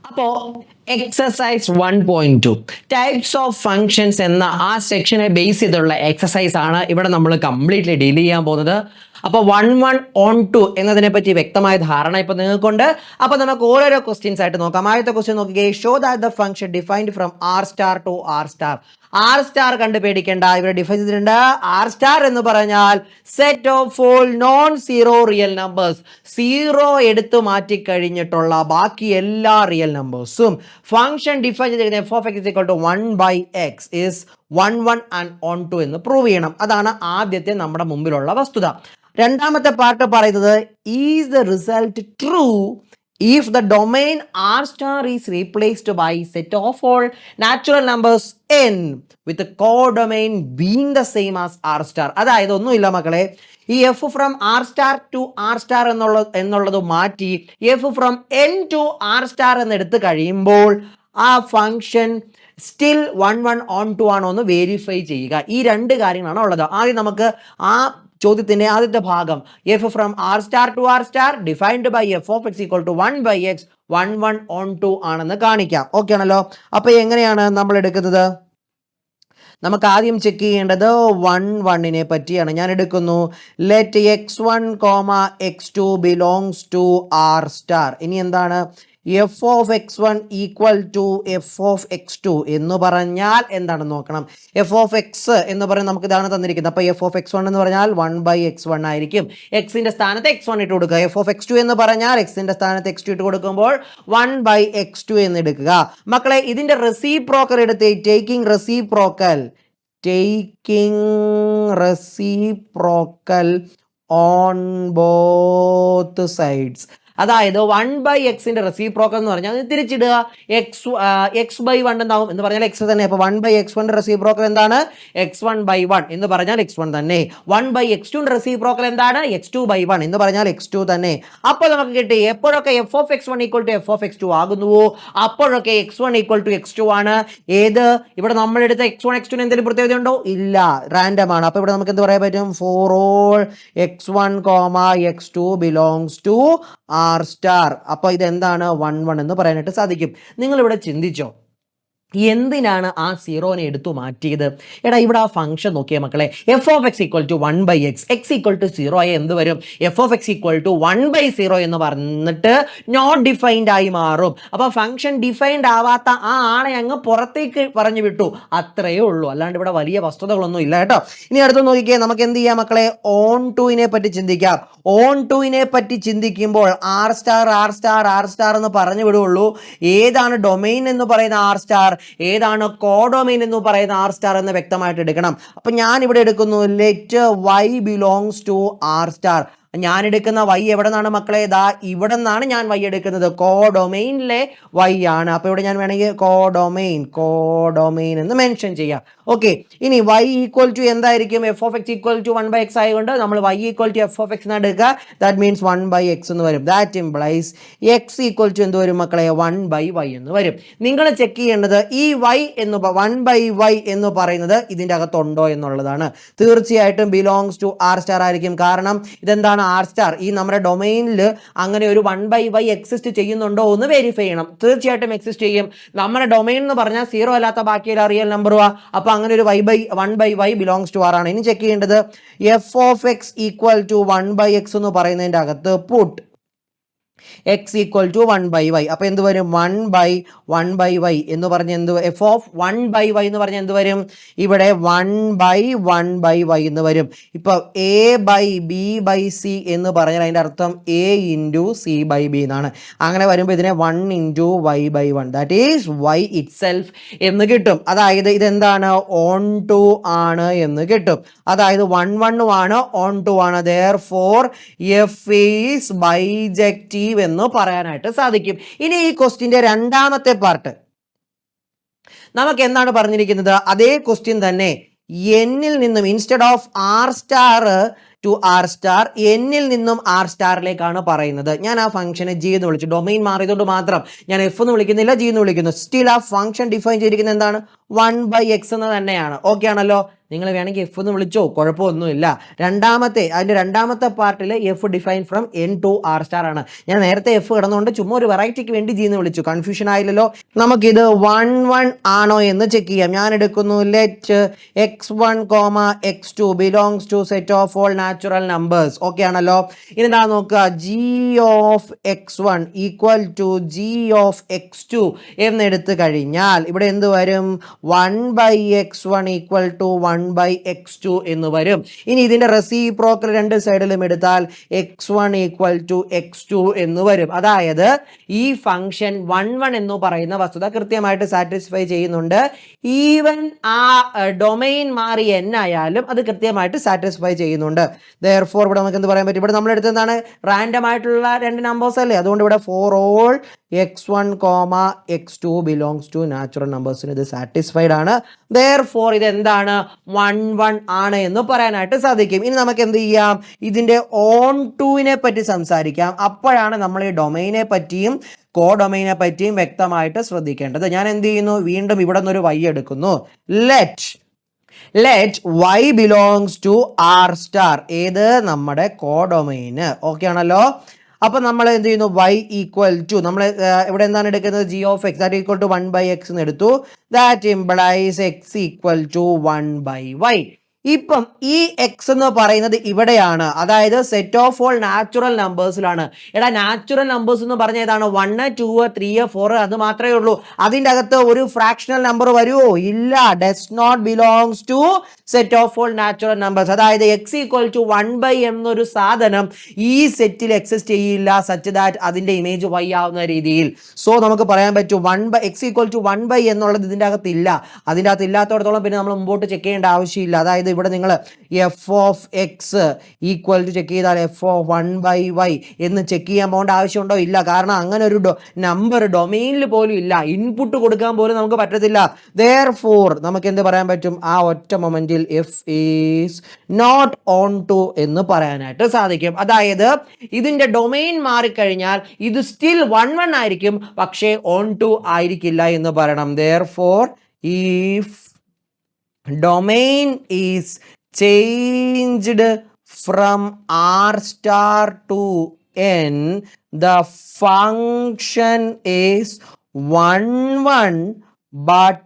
അപ്പോൾ exercise 1.2 types of functions എന്ന ആ സെക്ഷനെ ബേസ് ചെയ്തുള്ള എക്സസൈസ് ആണ് ഇവിടെ നമ്മൾ കംപ്ലീറ്റ്ലി ഡീൽ ചെയ്യാൻ പോകുന്നത്. അപ്പോൾ 1.1.2 എന്നതിനെ പറ്റി വ്യക്തമായ ധാരണ ഇപ്പോൾ നിങ്ങൾക്കുണ്ട്. അപ്പോൾ നമുക്ക് ഓരോരോ ക്വസ്റ്റ്യൻസ് ആയിട്ട് നോക്കാം. ആദ്യത്തെ ക്വസ്റ്റ്യൻ നോക്കിക്കേ. Show that the function defined from R star to R star. R star കണ്ട് പേടിക്കേണ്ട, ഇവിടെ ഡിഫൈൻ ചെയ്തിട്ടുണ്ട്. ആർ സ്റ്റാർ എന്ന് പറഞ്ഞാൽ set of all non zero real numbers. Zero എടുത്തു മാറ്റി കഴിഞ്ഞിട്ടുള്ള ബാക്കി എല്ലാ റിയൽ നമ്പേഴ്സും. ഫംഗ്ഷൻ ഡിഫൈൻ ചെയ്തിരിക്കുന്നത് F of X is equal to 1/x is 1 1 and on 2 എന്ന് പ്രൂവ് ചെയ്യണം. അതാണ് ആദ്യത്തെ നമ്മുടെ മുമ്പിലുള്ള വസ്തുത. രണ്ടാമത്തെ പാർട്ട് പറയുന്നത് is the result true if the domain R star is replaced by set of all natural numbers n with the codomain being the same as R star. അതായത് ഒന്നുമില്ല മക്കളെ, ഈ F from R star to R star എന്നുള്ളത് മാറ്റി F from N to R star എന്ന് എടുത്ത് കഴിയുമ്പോൾ ആ ഫംഗ്ഷൻ സ്റ്റിൽ 1 1 ഓൺ 2 ആണോ എന്ന് വെരിഫൈ ചെയ്യുക. ഈ രണ്ട് കാര്യങ്ങളാണ് ഉള്ളത്. ആദ്യം നമുക്ക് ആ ചോദ്യത്തിന്റെ ആദ്യത്തെ ഭാഗം F from R star to R star defined by F of X equal to 1/x 1 1 on 2 ആണെന്ന് കാണിക്കാം. ഓക്കെ ആണല്ലോ. അപ്പൊ എങ്ങനെയാണ് നമ്മൾ എടുക്കുന്നത്? നമുക്ക് ആദ്യം ചെക്ക് ചെയ്യേണ്ടത് 1 1നെ പറ്റിയാണ്. ഞാൻ എടുക്കുന്നു let x1, x2 belongs to R star. ഇനി എന്താണ്? F of X one equal to F of X two എന്ന് പറഞ്ഞാൽ എന്താണെന്ന് നോക്കണം. എഫ് ഓഫ് എക്സ് എന്ന് പറഞ്ഞാൽ നമുക്ക് ഇതാണ് തന്നിരിക്കുന്നത്. അപ്പോൾ എഫ് ഓഫ് എക്സ് വൺ എന്ന് പറഞ്ഞാൽ 1/x1 ആയിരിക്കും. എക്സിന്റെ സ്ഥാനത്ത് x1 ഇട്ട് കൊടുക്കുക. എഫ് ഓഫ് എക്സ് ടു എന്ന് പറഞ്ഞാൽ എക്സിന്റെ സ്ഥാനത്ത് x2 ഇട്ട് കൊടുക്കുമ്പോൾ 1/x2 എന്ന് എടുക്കുക. മക്കളെ, ഇതിന്റെ റെസിപ്രോക്കൽ എടുത്ത് taking reciprocal on both sides. അതായത് 1/xന്റെ റെസിപ്രോക്കൽ എന്ന് പറഞ്ഞാൽ തിരിച്ചിടുക. x/1 എന്താവും എന്ന് പറഞ്ഞാൽ x തന്നെ. അപ്പോൾ 1/x1 റെസിപ്രോക്കൽ എന്താണ്? x1/1 എന്ന് പറഞ്ഞാൽ x1 തന്നെ. 1/x2 റെസിപ്രോക്കൽ എന്താണ്? x2/1 എന്ന് പറഞ്ഞാൽ x2 തന്നെ. അപ്പോൾ നമുക്ക് കിട്ടി എപ്പോഴൊക്കെ F of X one equal to F of x2 ആകുന്നുവോ അപ്പോഴൊക്കെ x1 ഈക്വൽ ടു x2 ആണ്. ഏത് ഇവിടെ നമ്മളെടുത്ത x1 x2 എന്തെങ്കിലും പ്രത്യേകത ഉണ്ടോ? ഇല്ല, റാൻഡം ആണ്. അപ്പോൾ ഇവിടെ നമുക്ക് എന്ത് പറയാൻ പറ്റും? For all x1, x2 belongs to R star. അപ്പോൾ ഇതെന്താണ്? 1 1 എന്ന് പറയാനായിട്ട് സാധിക്കും. നിങ്ങൾ ഇവിടെ ചിന്തിച്ചോ, എന്തിനാണ് ആ സീറോനെ എടുത്തു മാറ്റിയത്? എടാ, ഇവിടെ ആ ഫംഗ്ഷൻ നോക്കിയേ മക്കളെ. F of X equal to 1/x, X equal to 0 ആയി എന്ത് വരും? F of X equal to 1/0 എന്ന് പറഞ്ഞിട്ട് നോട്ട് ഡിഫൈൻഡ് ആയി മാറും. അപ്പോൾ ഫംഗ്ഷൻ ഡിഫൈൻഡ് ആവാത്ത ആ ആളെ അങ്ങ് പുറത്തേക്ക് പറഞ്ഞു വിട്ടു, അത്രയേ ഉള്ളൂ. അല്ലാണ്ട് ഇവിടെ വലിയ വസ്തുതകളൊന്നും ഇല്ല കേട്ടോ. ഇനി അടുത്ത് നോക്കിക്കേ, നമുക്ക് എന്ത് ചെയ്യാം മക്കളെ? ഓൺ 2നെ പറ്റി ചിന്തിക്കാം. ഓൺ 2നെ പറ്റി ചിന്തിക്കുമ്പോൾ R star R star R star എന്ന് പറഞ്ഞു വിടുള്ളൂ. ഏതാണ് ഡൊമൈൻ എന്ന് പറയുന്ന ആർ സ്റ്റാർ, ഏതാണ് കോഡൊമൈൻ എന്ന് പറയുന്ന ആർ സ്റ്റാർ എന്ന് വ്യക്തമായിട്ട് എടുക്കണം. അപ്പൊ ഞാൻ ഇവിടെ എടുക്കുന്നു let y belongs to R star. ഞാൻ എടുക്കുന്ന y എവിടെ നിന്നാണ് മക്കളെ? ദാ ഇവിടെ നിന്നാണ് ഞാൻ y എടുക്കുന്നത്. കോഡൊമൈനിലെ y ആണ്. അപ്പോൾ ഇവിടെ ഞാൻ വേണമെങ്കിൽ കോഡൊമൈൻ എന്ന് മെൻഷൻ ചെയ്യാം. ഓക്കെ, ഇനി y ഈക്വൽ ടു എന്തായിരിക്കും? F of X equal to 1/x ആയതുകൊണ്ട് നമ്മൾ y equal to F of x എന്ന് എടുക്കുക. ദാറ്റ് മീൻസ് 1/x എന്ന് വരും. That implies x equal to എന്ത് വരും മക്കളെ? 1/y എന്ന് വരും. നിങ്ങൾ ചെക്ക് ചെയ്യേണ്ടത് ഈ y എന്ന് 1/y എന്ന് പറയുന്നത് ഇതിൻ്റെ അകത്തുണ്ടോ എന്നുള്ളതാണ്. തീർച്ചയായിട്ടും ബിലോങ്സ് ടു ആർ സ്റ്റാർ ആയിരിക്കും. കാരണം ഇതെന്താണ്? R star. ഈ നമ്മുടെ ഡൊമൈനിൽ അങ്ങനെ ഒരു 1/y എക്സിസ്റ്റ് ചെയ്യുന്നുണ്ടോ എന്ന് വെരിഫൈ ചെയ്യണം. തീർച്ചയായിട്ടും എക്സിസ്റ്റ് ചെയ്യും. നമ്മുടെ ഡൊമൈൻ എന്ന് പറഞ്ഞാൽ 0 അല്ലാത്ത ബാക്കിയുള്ള റിയൽ നമ്പറുവാ. അപ്പൊ അങ്ങനെ ഒരു 1/y ബിലോങ്സ് ടു ആർ ആണ്. ഇനി ചെക്ക് ചെയ്യേണ്ടത് f of X equal to 1/x എന്ന് പറയുന്നതിൻ്റെ അകത്ത് puttu x equal to 1/y. അപ്പൊ എന്ത് വരും? 1/1/y എന്ന് പറഞ്ഞ എന്ത്? എഫ് ഓഫ് 1/y എന്ന് പറഞ്ഞ എന്ത് വരും? ഇവിടെ 1/1/y എന്ന് വരും. ഇപ്പൊ a/b/c എന്ന് പറഞ്ഞാൽ അതിന്റെ അർത്ഥം a ഇൻറ്റു c/b എന്നാണ്. അങ്ങനെ വരുമ്പോൾ ഇതിനെ 1 into y/1 that is y itself എന്ന് കിട്ടും. അതായത് ഇതെന്താണ്? ഓൺ 2 ആണ് എന്ന് കിട്ടും. അതായത് 1 1 ആണ്, ഓൺ 2 ആണ്. therefore f is bijective എന്ന് പറയാനായിട്ട് സാധിക്കും. ഇനി ഈ ക്വസ്റ്റ്യന്റെ രണ്ടാമത്തെ പാർട്ട് നമുക്ക് എന്താണ് പറഞ്ഞിരിക്കുന്നത്? അതേ ക്വസ്റ്റ്യൻ തന്നെ എന്നിൽ നിന്നും instead of R star to R star എന്നിൽ നിന്നും ആർ സ്റ്റാറിലേക്കാണ് പറയുന്നത്. ഞാൻ ആ ഫംഗ്ഷനെ ജി എന്ന് വിളിച്ചു. ഡൊമൈൻ മാറിയതുകൊണ്ട് മാത്രം ഞാൻ എഫ് എന്ന് വിളിക്കുന്നില്ല, ജി എന്ന് വിളിക്കുന്നു. സ്റ്റിൽ ആ ഫംഗ്ഷൻ ഡിഫൈൻ ചെയ്തിരിക്കുന്നത് എന്താണ്? 1/x എന്ന് തന്നെയാണ്. ഓക്കെ ആണല്ലോ. നിങ്ങൾ വേണമെങ്കിൽ എഫ് എന്ന് വിളിച്ചോ, കുഴപ്പമൊന്നുമില്ല. അതിന്റെ രണ്ടാമത്തെ പാർട്ടിൽ f define from N to R star ആണ്. ഞാൻ നേരത്തെ എഫ് കിടന്നുകൊണ്ട് ചുമ്മാ ഒരു വെറൈറ്റിക്ക് വേണ്ടി ജി എന്ന് വിളിച്ചു, കൺഫ്യൂഷൻ ആയില്ലല്ലോ. നമുക്കിത് 1 ആണോ എന്ന് ചെക്ക് ചെയ്യാം. ഞാൻ എടുക്കുന്നു let x1, x2 belongs to set of all natural numbers. Okay ആണല്ലോ. ഇനി എന്താ നോക്കുക, g of x1 equal to g of x2 എന്നെടുത്ത് കഴിഞ്ഞാൽ ഇവിടെ എന്ത് വരും? 1/x1 ഈക്വൽ ടു 1/x2 എന്ന് വരും. ഇനി ഇതിന്റെ റെസിപ്രോക്കൽ രണ്ട് സൈഡിലും എടുത്താൽ x1 ഈക്വൽ ടു x2 എന്ന് വരും. അതായത് ഈ ഫംഗ്ഷൻ 1 എന്ന് പറയുന്ന വസ്തുത കൃത്യമായിട്ട് സാറ്റിസ്ഫൈ ചെയ്യുന്നുണ്ട്. ഈവൻ ആ ഡൊമൈൻ മാറി n ആയാലും അത് കൃത്യമായിട്ട് സാറ്റിസ്ഫൈ ചെയ്യുന്നുണ്ട്. therefore ഇവിടെ നമുക്ക് എന്ത് പറയാൻ പറ്റും? ഇവിടെ നമ്മൾ എടുത്തത് എന്താണ്? റാൻഡം ആയിട്ടുള്ള രണ്ട് നമ്പേഴ്സ് അല്ലേ, അതുകൊണ്ട് ഇവിടെ for all x1, x2 belongs to natural നമ്പേഴ്സിന് ഇത് സാറ്റിസ്ഫൈഡ് ആണ്. therefore ഇത് എന്താണ്? 1 ആണ് എന്ന് പറയാനായിട്ട് സാധിക്കും. ഇനി നമുക്ക് എന്ത് ചെയ്യാം? ഇതിന്റെ ഓൺ ടൂവിനെ പറ്റി സംസാരിക്കാം. അപ്പോഴാണ് നമ്മൾ ഈ ഡൊമൈനെ പറ്റിയും കോഡൊമൈനെ പറ്റിയും വ്യക്തമായിട്ട് ശ്രദ്ധിക്കേണ്ടത്. ഞാൻ എന്ത് ചെയ്യുന്നു? വീണ്ടും ഇവിടെ നിന്നൊരു y എടുക്കുന്നു. Let y belongs to R star. ഏത്? നമ്മുടെ കോഡൊമൈന്. ഓക്കെ ആണല്ലോ. അപ്പൊ നമ്മൾ എന്ത് ചെയ്യുന്നു? y ഈക്വൽ ടു നമ്മൾ ഇവിടെ എന്താണ് എടുക്കുന്നത്? g of x that equal to 1/x എന്ന് എടുത്തു. That implies x equal to 1/y. ഇപ്പം ഈ എക്സ് എന്ന് പറയുന്നത് ഇവിടെയാണ്, അതായത് സെറ്റ് ഓഫ് ഓൾ നാച്ചുറൽ നമ്പേഴ്സിലാണ്. എടാ നാച്ചുറൽ നമ്പേഴ്സ് എന്ന് പറഞ്ഞ ഏതാണ്? 1, 2, 3, 4 അത് മാത്രമേ ഉള്ളൂ. അതിൻ്റെ അകത്ത് ഒരു ഫ്രാക്ഷണൽ നമ്പർ വരുമോ? ഇല്ല. Does not belongs to set of all natural numbers. അതായത് എക്സ് ഈക്വൽ ടു 1/y എന്നൊരു സാധനം ഈ സെറ്റിൽ എക്സിസ്റ്റ് ചെയ്യില്ല, സച്ച് ദാറ്റ് അതിന്റെ ഇമേജ് y ആവുന്ന രീതിയിൽ. സോ നമുക്ക് പറയാൻ പറ്റും എക്സ് ഈക്വൽ ടു 1/y എന്നുള്ളത് ഇതിൻ്റെ അകത്ത് ഇല്ല. അതിൻ്റെ അകത്ത് ഇല്ലാത്തടത്തോളം പിന്നെ നമ്മൾ മുമ്പോട്ട് ചെക്ക് ചെയ്യേണ്ട ആവശ്യമില്ല. അതായത് ഇവിടെ നിങ്ങൾ f of X equal to check ചെയ്താൽ എഫ് ഓഫ് 1/y എന്ന് ചെക്ക് ചെയ്യാൻ പോകേണ്ട ആവശ്യമുണ്ടോ? ഇല്ല. കാരണം അങ്ങനെ ഒരു നമ്പർ ഡൊമൈനിൽ പോലും ഇല്ല, ഇൻപുട്ട് കൊടുക്കാൻ പോലും നമുക്ക് പറ്റത്തില്ല. therefore നമുക്ക് എന്ത് പറയാൻ പറ്റും? ആ ഒറ്റ മൊമെന്റിൽ f is not onto എന്ന് പറയാനായിട്ട് സാധിക്കും. അതായത് ഇതിന്റെ ഡൊമൈൻ മാറിക്കഴിഞ്ഞാൽ ഇത് സ്റ്റിൽ 1 ആയിരിക്കും, പക്ഷേ ഓൺ ടു ആയിരിക്കില്ല എന്ന് പറയണം. therefore if domain is changed from r star to n, the function is 1 but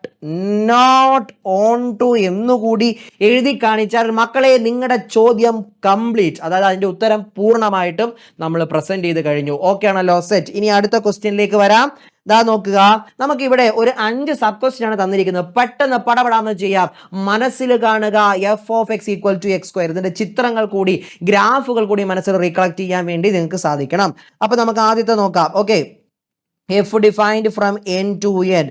not on to എന്നുകൂടി എഴുതി കാണിച്ചാൽ മക്കളെ നിങ്ങളുടെ ചോദ്യം കംപ്ലീറ്റ്, അതായത് അതിന്റെ ഉത്തരം പൂർണ്ണമായിട്ടും നമ്മൾ പ്രസന്റ് ചെയ്ത് കഴിഞ്ഞു. ഓക്കെ ആണല്ലോ. സെറ്റ്. ഇനി അടുത്ത ക്വസ്റ്റ്യനിലേക്ക് വരാം. ദാ നോക്കുക, നമുക്ക് ഇവിടെ ഒരു 5 സബ് ക്വസ്റ്റ്യൻ ആണ് തന്നിരിക്കുന്നത്. പെട്ടെന്ന് പടപടാന്ന് ചെയ്യാം. മനസ്സിൽ കാണുക f of X equal to x square. ഇതിന്റെ ചിത്രങ്ങൾ കൂടി ഗ്രാഫുകൾ കൂടി മനസ്സിൽ റീകളക്ട് ചെയ്യാൻ വേണ്ടി നിങ്ങൾക്ക് സാധിക്കണം. അപ്പൊ നമുക്ക് ആദ്യത്തെ നോക്കാം. Okay, f defined from N to N,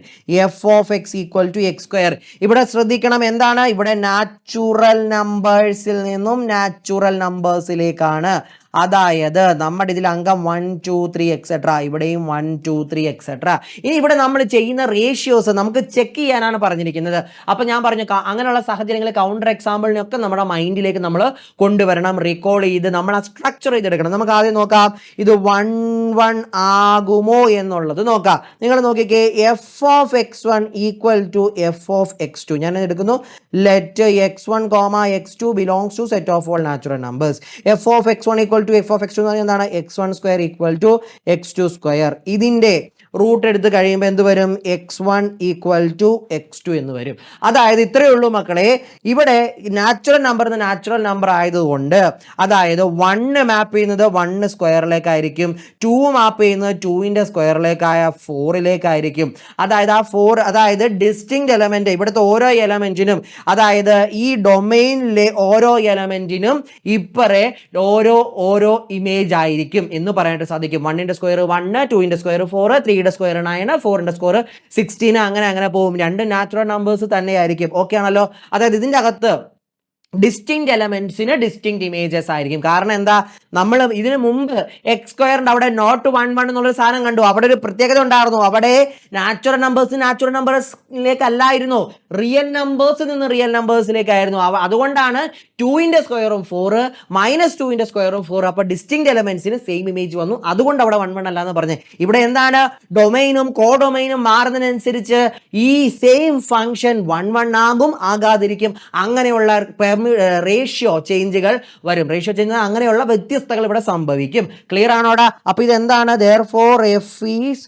f of X equal to x square. ഇവിടെ ശ്രദ്ധിക്കണം, എന്താണ്? ഇവിടെ നാച്ചുറൽ നമ്പേഴ്സിൽ നിന്നും നാച്ചുറൽ നമ്പേഴ്സിലേക്കാണ്. അതായത് നമ്മുടെ ഇതിൽ അംഗം 1, 2, 3 എക്സെട്ര, ഇവിടെയും 1, 2, 3 എക്സെട്ര. ഇനി ഇവിടെ നമ്മൾ ചെയ്യുന്ന റേഷ്യോസ് നമുക്ക് ചെക്ക് ചെയ്യാനാണ് പറഞ്ഞിരിക്കുന്നത്. അപ്പൊ ഞാൻ പറഞ്ഞു അങ്ങനെയുള്ള സാഹചര്യങ്ങളിൽ കൗണ്ടർ എക്സാമ്പിളിനൊക്കെ നമ്മുടെ മൈൻഡിലേക്ക് നമ്മൾ കൊണ്ടുവരണം, റീകോൾ ചെയ്ത് നമ്മൾ ആ സ്ട്രക്ചർ ചെയ്തെടുക്കണം. നമുക്ക് ആദ്യം നോക്കാം, ഇത് 1 ആകുമോ എന്നുള്ളത് നോക്കാം. നിങ്ങൾ നോക്കിക്കേ, f of x1 equal to F of x2. ഞാൻ എടുക്കുന്നു let x1, x2 belongs to set of all natural numbers. F of x1 equal to F of x2 എന്ന് പറഞ്ഞാൽ എന്താണ്? x1 square equal to x2 square. ഇതിന്റെ root എടുത്ത് കഴിയുമ്പോൾ എന്ത് വരും? x1 ഈക്വൽ ടു x2 എന്ന് വരും. അതായത് ഇത്രയേ ഉള്ളൂ മക്കളെ. ഇവിടെ നാച്ചുറൽ നമ്പർ നാച്ചുറൽ നമ്പർ ആയതുകൊണ്ട്, അതായത് 1 മാപ്പ് ചെയ്യുന്നത് 1 സ്ക്വയറിലേക്കായിരിക്കും, 2 മാപ്പ് ചെയ്യുന്നത് 2ന്റെ സ്ക്വയറിലേക്കായ 4ലേക്കായിരിക്കും. അതായത് ആ 4, അതായത് ഡിസ്റ്റിങ്ക്റ്റ് എലമെന്റ്, ഇവിടുത്തെ ഓരോ എലമെന്റിനും, അതായത് ഈ ഡൊമൈനിലെ ഓരോ എലമെന്റിനും ഇപ്പറേ ഓരോ ഇമേജ് ആയിരിക്കും എന്ന് പറയാനായിട്ട് സാധിക്കും. 1ന്റെ സ്ക്വയർ 1, 2ന്റെ സ്ക്വയർ 4, 3യുടെ സ്ക്വയർ 9, 4ന്റെ സ്ക്വയർ 16, അങ്ങനെ പോകും. രണ്ട് നാച്ചുറൽ നമ്പേഴ്സ് തന്നെയായിരിക്കും. ഓക്കെ ആണല്ലോ. അതായത് ഇതിന്റെ അകത്ത് ഡിസ്റ്റിങ്ക്റ്റ് എലമെന്റ്സിന് ഡിസ്റ്റിങ്ക്റ്റ് ഇമേജസ് ആയിരിക്കും. കാരണം എന്താ, നമ്മൾ ഇതിനു മുമ്പ് എക്സ് സ്ക്വയറിന്റെ അവിടെ നോട്ട് 1 1 എന്നുള്ളൊരു സാധനം കണ്ടു. അവിടെ ഒരു പ്രത്യേകത ഉണ്ടായിരുന്നു. അവിടെ നാച്ചുറൽ നമ്പേഴ്സിലേക്ക് അല്ലായിരുന്നു, റിയൽ നമ്പേഴ്സിൽ നിന്ന് റിയൽ നമ്പേഴ്സിലേക്കായിരുന്നു. അതുകൊണ്ടാണ് 2ന്റെ സ്ക്വയറും 4 -2ന്റെ സ്ക്വയറും 4. അപ്പോൾ ഡിസ്റ്റിങ്ക്റ്റ് എലമെന്റ്സിന് സെയിം ഇമേജ് വന്നു. അതുകൊണ്ട് അവിടെ 1 1 അല്ല എന്ന് പറഞ്ഞത്. ഇവിടെ എന്താണ്, ഡൊമൈനും കോഡൊമൈനും മാറുന്നതിനനുസരിച്ച് ഈ സെയിം ഫംഗ്ഷൻ 1 1 ആകും, ആകാതിരിക്കും. അങ്ങനെയുള്ള റേഷ്യോ ചേഞ്ചുകൾ വരും. റേഷ്യോ ചേഞ്ച് അങ്ങനെയുള്ള വ്യത്യസ്തകൾ ഇവിടെ സംഭവിക്കും. ക്ലിയർ ആണോടാ? അപ്പൊ ഇത് എന്താണ്, therefore f is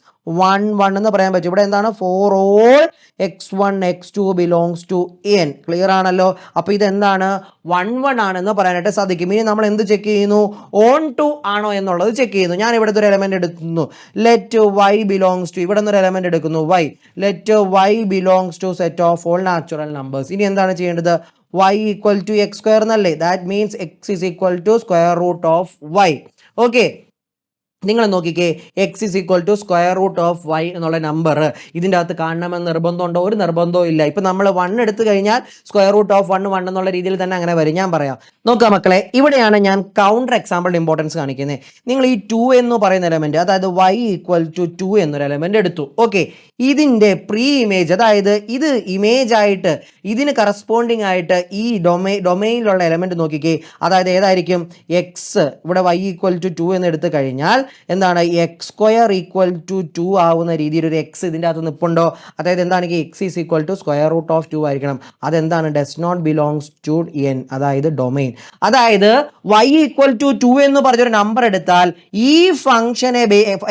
1 1 എന്ന് പറയാൻ പറ്റും. ഇവിടെ എന്താണ്, for all x1 x2 belongs to n. Clear ആണല്ലോ? അപ്പൊ ഇത് എന്താണ്, 1 1 ആണെന്ന് പറയാനായിട്ട് സാധിക്കും. ഇനി നമ്മൾ എന്ത് ചെക്ക് ചെയ്യുന്നു, ഓൺ ടു ആണോ എന്നുള്ളത് ചെക്ക് ചെയ്യുന്നു. ഞാൻ ഇവിടുത്തെ ഒരു എലമെന്റ് എടുക്കുന്നു, ലെറ്റ് y belongs to, ഇവിടെ നിന്ന് ഒരു എലമെന്റ് എടുക്കുന്നു y, let y belongs to set of all natural numbers. ഇനി എന്താണ് ചെയ്യേണ്ടത്, y equal to x square എന്നല്ലേ? ദാറ്റ് മീൻസ് x is equal to square root of y. Okay, നിങ്ങൾ നോക്കിക്കേ, x is equal to square root of y എന്നുള്ള number ഇതിൻ്റെ അകത്ത് കാണണമെന്ന് നിർബന്ധമുണ്ടോ? ഒരു നിർബന്ധവും ഇല്ല. ഇപ്പം നമ്മൾ 1 എടുത്തു കഴിഞ്ഞാൽ സ്ക്വയർ റൂട്ട് ഓഫ് 1 1 എന്നുള്ള രീതിയിൽ തന്നെ അങ്ങനെ വരും. ഞാൻ പറയാം, നോക്കുക മക്കളെ, ഇവിടെയാണ് ഞാൻ കൗണ്ടർ എക്സാമ്പിളിൻ്റെ ഇമ്പോർട്ടൻസ് കാണിക്കുന്നത്. നിങ്ങൾ ഈ 2 എന്ന് പറയുന്ന എലമെന്റ്, അതായത് y ഈക്വൽ ടു 2 എന്നൊരു എലമെന്റ് എടുത്തു. ഓക്കെ, ഇതിൻ്റെ പ്രീ ഇമേജ്, അതായത് ഇത് ഇമേജ് ആയിട്ട് ഇതിന് കറസ്പോണ്ടിങ് ആയിട്ട് ഈ ഡൊമൈനിലുള്ള എലമെന്റ് നോക്കിക്കേ, അതായത് ഏതായിരിക്കും, എക്സ്. ഇവിടെ y ഈക്വൽ ടു 2 എന്ന് എടുത്തു കഴിഞ്ഞാൽ എന്താണ്, എക്സ് സ്ക്വയർ ഈക്വൽ ടു 2 ആവുന്ന രീതിയിൽ ഒരു എക്സ് ഇതിൻ്റെ അകത്ത് നിൽപ്പുണ്ടോ? അതായത് എന്താണെങ്കിൽ x is equal to square root of 2 ആയിരിക്കണം. അതെന്താണ്, does not belongs to N, അതായത് ഡൊമൈൻ. അതായത് y ഈക്വൽ ടു 2 എന്ന് പറഞ്ഞൊരു നമ്പർ എടുത്താൽ ഈ ഫംഗ്ഷനെ